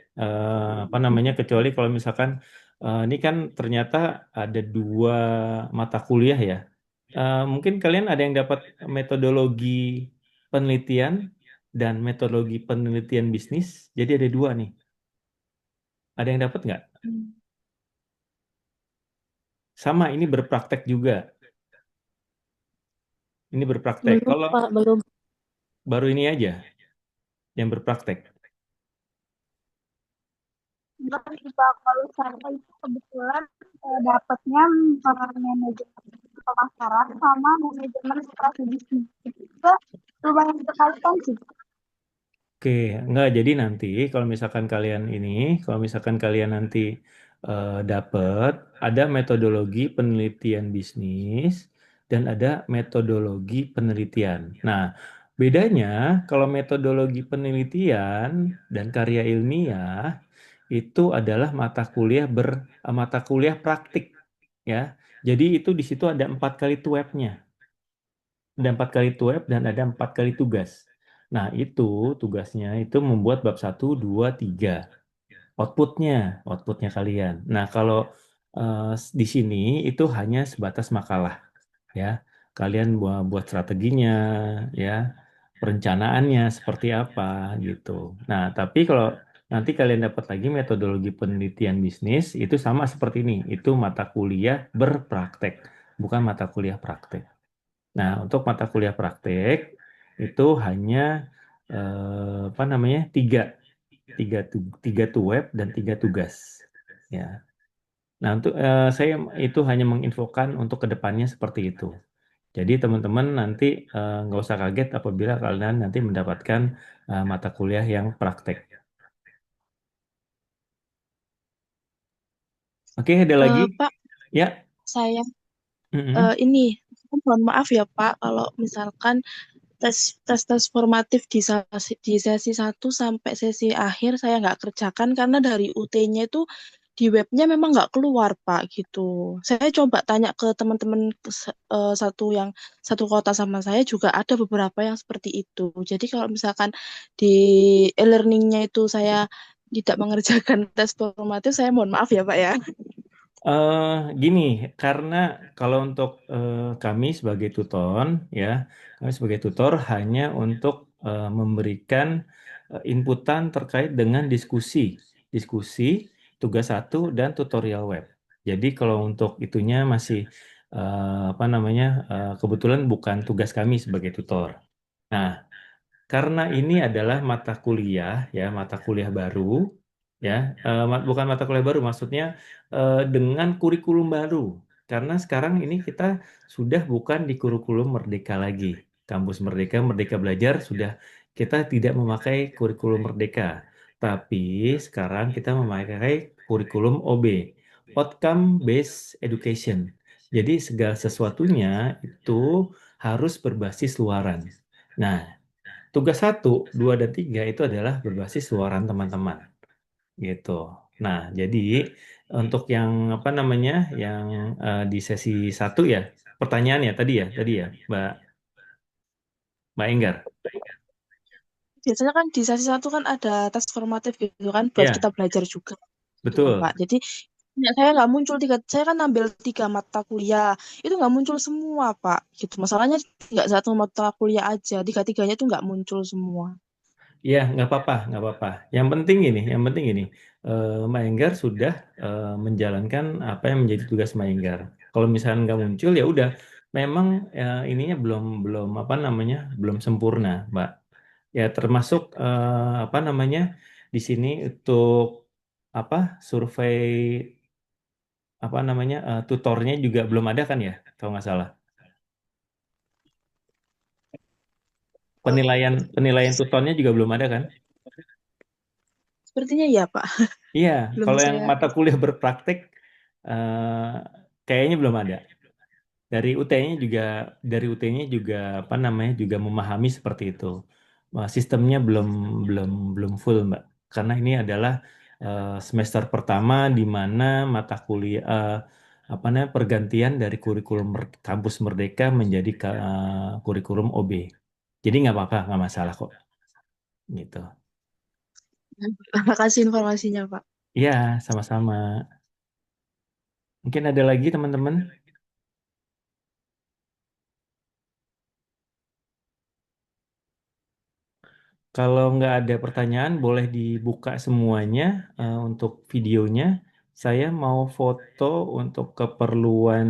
Apa namanya? Kecuali kalau misalkan ini kan ternyata ada 2 mata kuliah ya. Mungkin kalian ada yang dapat metodologi penelitian dan metodologi penelitian bisnis. Jadi ada dua nih. Ada yang dapat nggak? Sama, ini berpraktek juga. Ini berpraktek. Belum, Kalau Pak, belum. baru ini aja yang berpraktek. Enggak sih Pak, kalau saya itu kebetulan dapatnya manajemen pemasaran sama manajemen strategi itu lumayan sekalian sih. Oke, enggak. Jadi nanti kalau misalkan kalian nanti dapat ada metodologi penelitian bisnis dan ada metodologi penelitian. Nah, bedanya kalau metodologi penelitian dan karya ilmiah itu adalah mata kuliah praktik, ya. Jadi itu di situ ada 4 kali tuepnya. Ada 4 kali tuep dan ada 4 kali tugas. Nah, itu tugasnya itu membuat bab 1, 2, 3. Outputnya, outputnya kalian. Nah, kalau di sini itu hanya sebatas makalah, ya. Kalian buat strateginya, ya, perencanaannya seperti apa, gitu. Nah, tapi kalau nanti kalian dapat lagi metodologi penelitian bisnis, itu sama seperti ini. Itu mata kuliah berpraktek, bukan mata kuliah praktek. Nah, untuk mata kuliah praktek itu hanya apa namanya, tiga web dan 3 tugas. Ya. Nah, untuk saya itu hanya menginfokan untuk kedepannya seperti itu. Jadi teman-teman nanti nggak usah kaget apabila kalian nanti mendapatkan mata kuliah yang praktek. Oke, ada lagi? Pak, Ya. saya Mm-mm. ini mohon maaf ya Pak, kalau misalkan tes formatif di sesi 1 sampai sesi akhir saya nggak kerjakan karena dari UT-nya itu di webnya memang nggak keluar Pak gitu. Saya coba tanya ke teman-teman satu kota sama saya juga ada beberapa yang seperti itu. Jadi kalau misalkan di e-learningnya itu saya tidak mengerjakan tes formatif, saya mohon maaf ya Pak ya. Gini, karena kalau untuk kami sebagai tutor hanya untuk memberikan inputan terkait dengan diskusi, tugas 1 dan tutorial web. Jadi kalau untuk itunya masih apa namanya, kebetulan bukan tugas kami sebagai tutor. Nah, karena ini adalah mata kuliah, ya, mata kuliah baru, ya, bukan mata kuliah baru, maksudnya dengan kurikulum baru. Karena sekarang ini kita sudah bukan di kurikulum Merdeka lagi. Kampus Merdeka, Merdeka Belajar sudah kita tidak memakai kurikulum Merdeka, tapi sekarang kita memakai kurikulum OB, Outcome Based Education. Jadi segala sesuatunya itu harus berbasis luaran. Nah, tugas 1, 2, dan 3 itu adalah berbasis luaran teman-teman, gitu. Nah, jadi untuk yang apa namanya, yang di sesi 1 ya, pertanyaan ya tadi ya, Mbak Enggar. Biasanya kan di sesi 1 kan ada tes formatif gitu kan buat kita Ya, belajar juga gitu betul. Pak. Jadi ya, saya nggak muncul saya kan ambil 3 mata kuliah itu nggak muncul semua Pak gitu. Masalahnya nggak satu mata kuliah aja, tiga-tiganya itu nggak muncul semua. Iya, nggak apa-apa, nggak apa-apa. Yang penting ini, Mbak Enggar sudah menjalankan apa yang menjadi tugas Mbak Enggar. Kalau misalnya nggak muncul ya udah, memang ininya belum belum apa namanya, belum sempurna, Mbak. Ya termasuk apa namanya, di sini untuk apa, survei apa namanya, tutornya juga belum ada kan ya, kalau nggak salah. Penilaian penilaian tutornya juga belum ada kan? Sepertinya ya Pak. Iya, Belum kalau yang saya. mata kuliah berpraktek kayaknya belum ada. Dari UT-nya juga dari UT-nya juga apa namanya, juga memahami seperti itu. Wah, sistemnya belum belum belum full, Mbak. Karena ini adalah semester pertama di mana mata kuliah apa namanya, pergantian dari kurikulum Kampus Merdeka menjadi kurikulum OB. Jadi nggak apa-apa, nggak masalah kok. Gitu. Terima kasih informasinya Pak. Iya, sama-sama. Mungkin ada lagi teman-teman. Kalau nggak ada pertanyaan, boleh dibuka semuanya untuk videonya. Saya mau foto untuk keperluan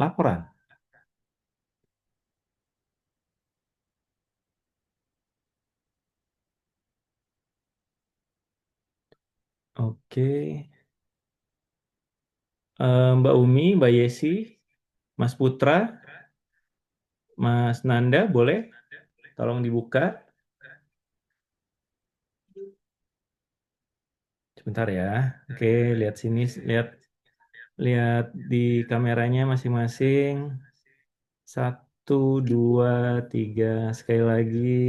laporan. Oke. Mbak Umi, Mbak Yesi, Mas Putra, Mas Nanda, boleh? Tolong dibuka. Sebentar ya. Oke, lihat sini, lihat lihat di kameranya masing-masing. 1, 2, 3. Sekali lagi.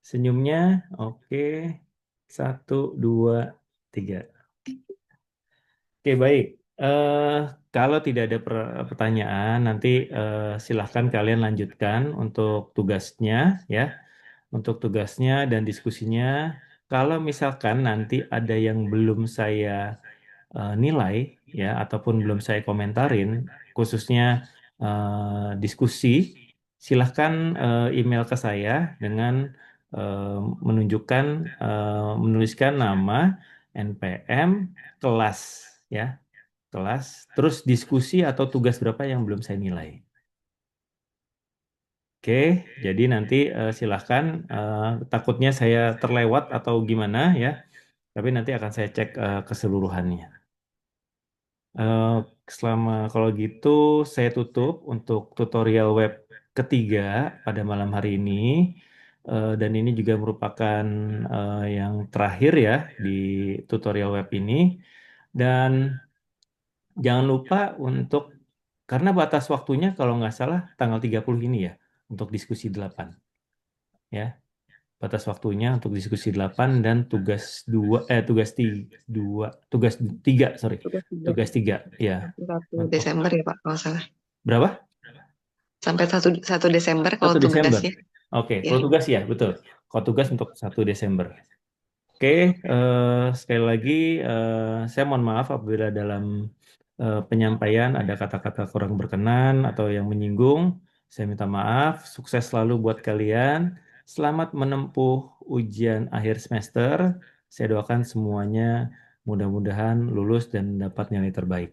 Senyumnya, oke. 1, 2, 3. Oke, baik. Eh, Kalau tidak ada pertanyaan, nanti silahkan kalian lanjutkan untuk tugasnya, ya. Untuk tugasnya dan diskusinya. Kalau misalkan nanti ada yang belum saya nilai, ya, ataupun belum saya komentarin, khususnya diskusi, silahkan email ke saya dengan eh, menunjukkan, menuliskan nama, NPM, kelas, ya, kelas, terus diskusi atau tugas berapa yang belum saya nilai. Oke, jadi nanti silahkan, takutnya saya terlewat atau gimana ya, tapi nanti akan saya cek keseluruhannya. Eh, kalau gitu saya tutup untuk tutorial web ketiga pada malam hari ini. Dan ini juga merupakan yang terakhir ya di tutorial web ini. Dan jangan lupa untuk, karena batas waktunya kalau nggak salah tanggal 30 ini ya, untuk diskusi 8. Ya, batas waktunya untuk diskusi 8 dan tugas 2, tugas 3, sorry. Tugas 3 Tugas 3, ya. sampai 1 Untuk Desember ya Pak kalau salah. berapa? Sampai 1 Desember 1 kalau Desember. tugasnya. Oke, Ya. kalau tugas ya, betul. Kalau tugas untuk 1 Desember. Oke, sekali lagi saya mohon maaf apabila dalam penyampaian ada kata-kata kurang berkenan atau yang menyinggung. Saya minta maaf. Sukses selalu buat kalian. Selamat menempuh ujian akhir semester. Saya doakan semuanya mudah-mudahan lulus dan dapat nilai terbaik.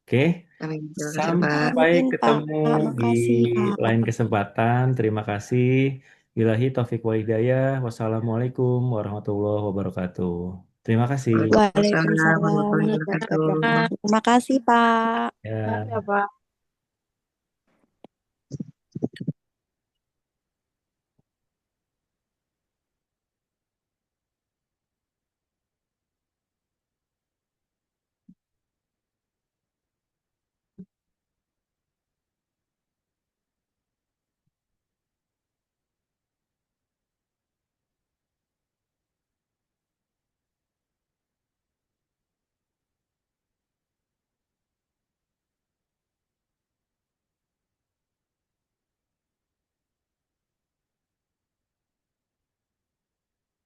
Oke, Amin. Terima kasih Pak. sampai Amin, Pak. ketemu di Makasih, Pak. lain kesempatan. Terima kasih. Billahi taufiq wa hidayah. Wassalamualaikum warahmatullahi wabarakatuh. Terima kasih. Waalaikumsalam Waalaikumsalam warahmatullahi warahmatullahi wabarakatuh. wabarakatuh. Terima kasih, Pak. Ya. Ya, Pak.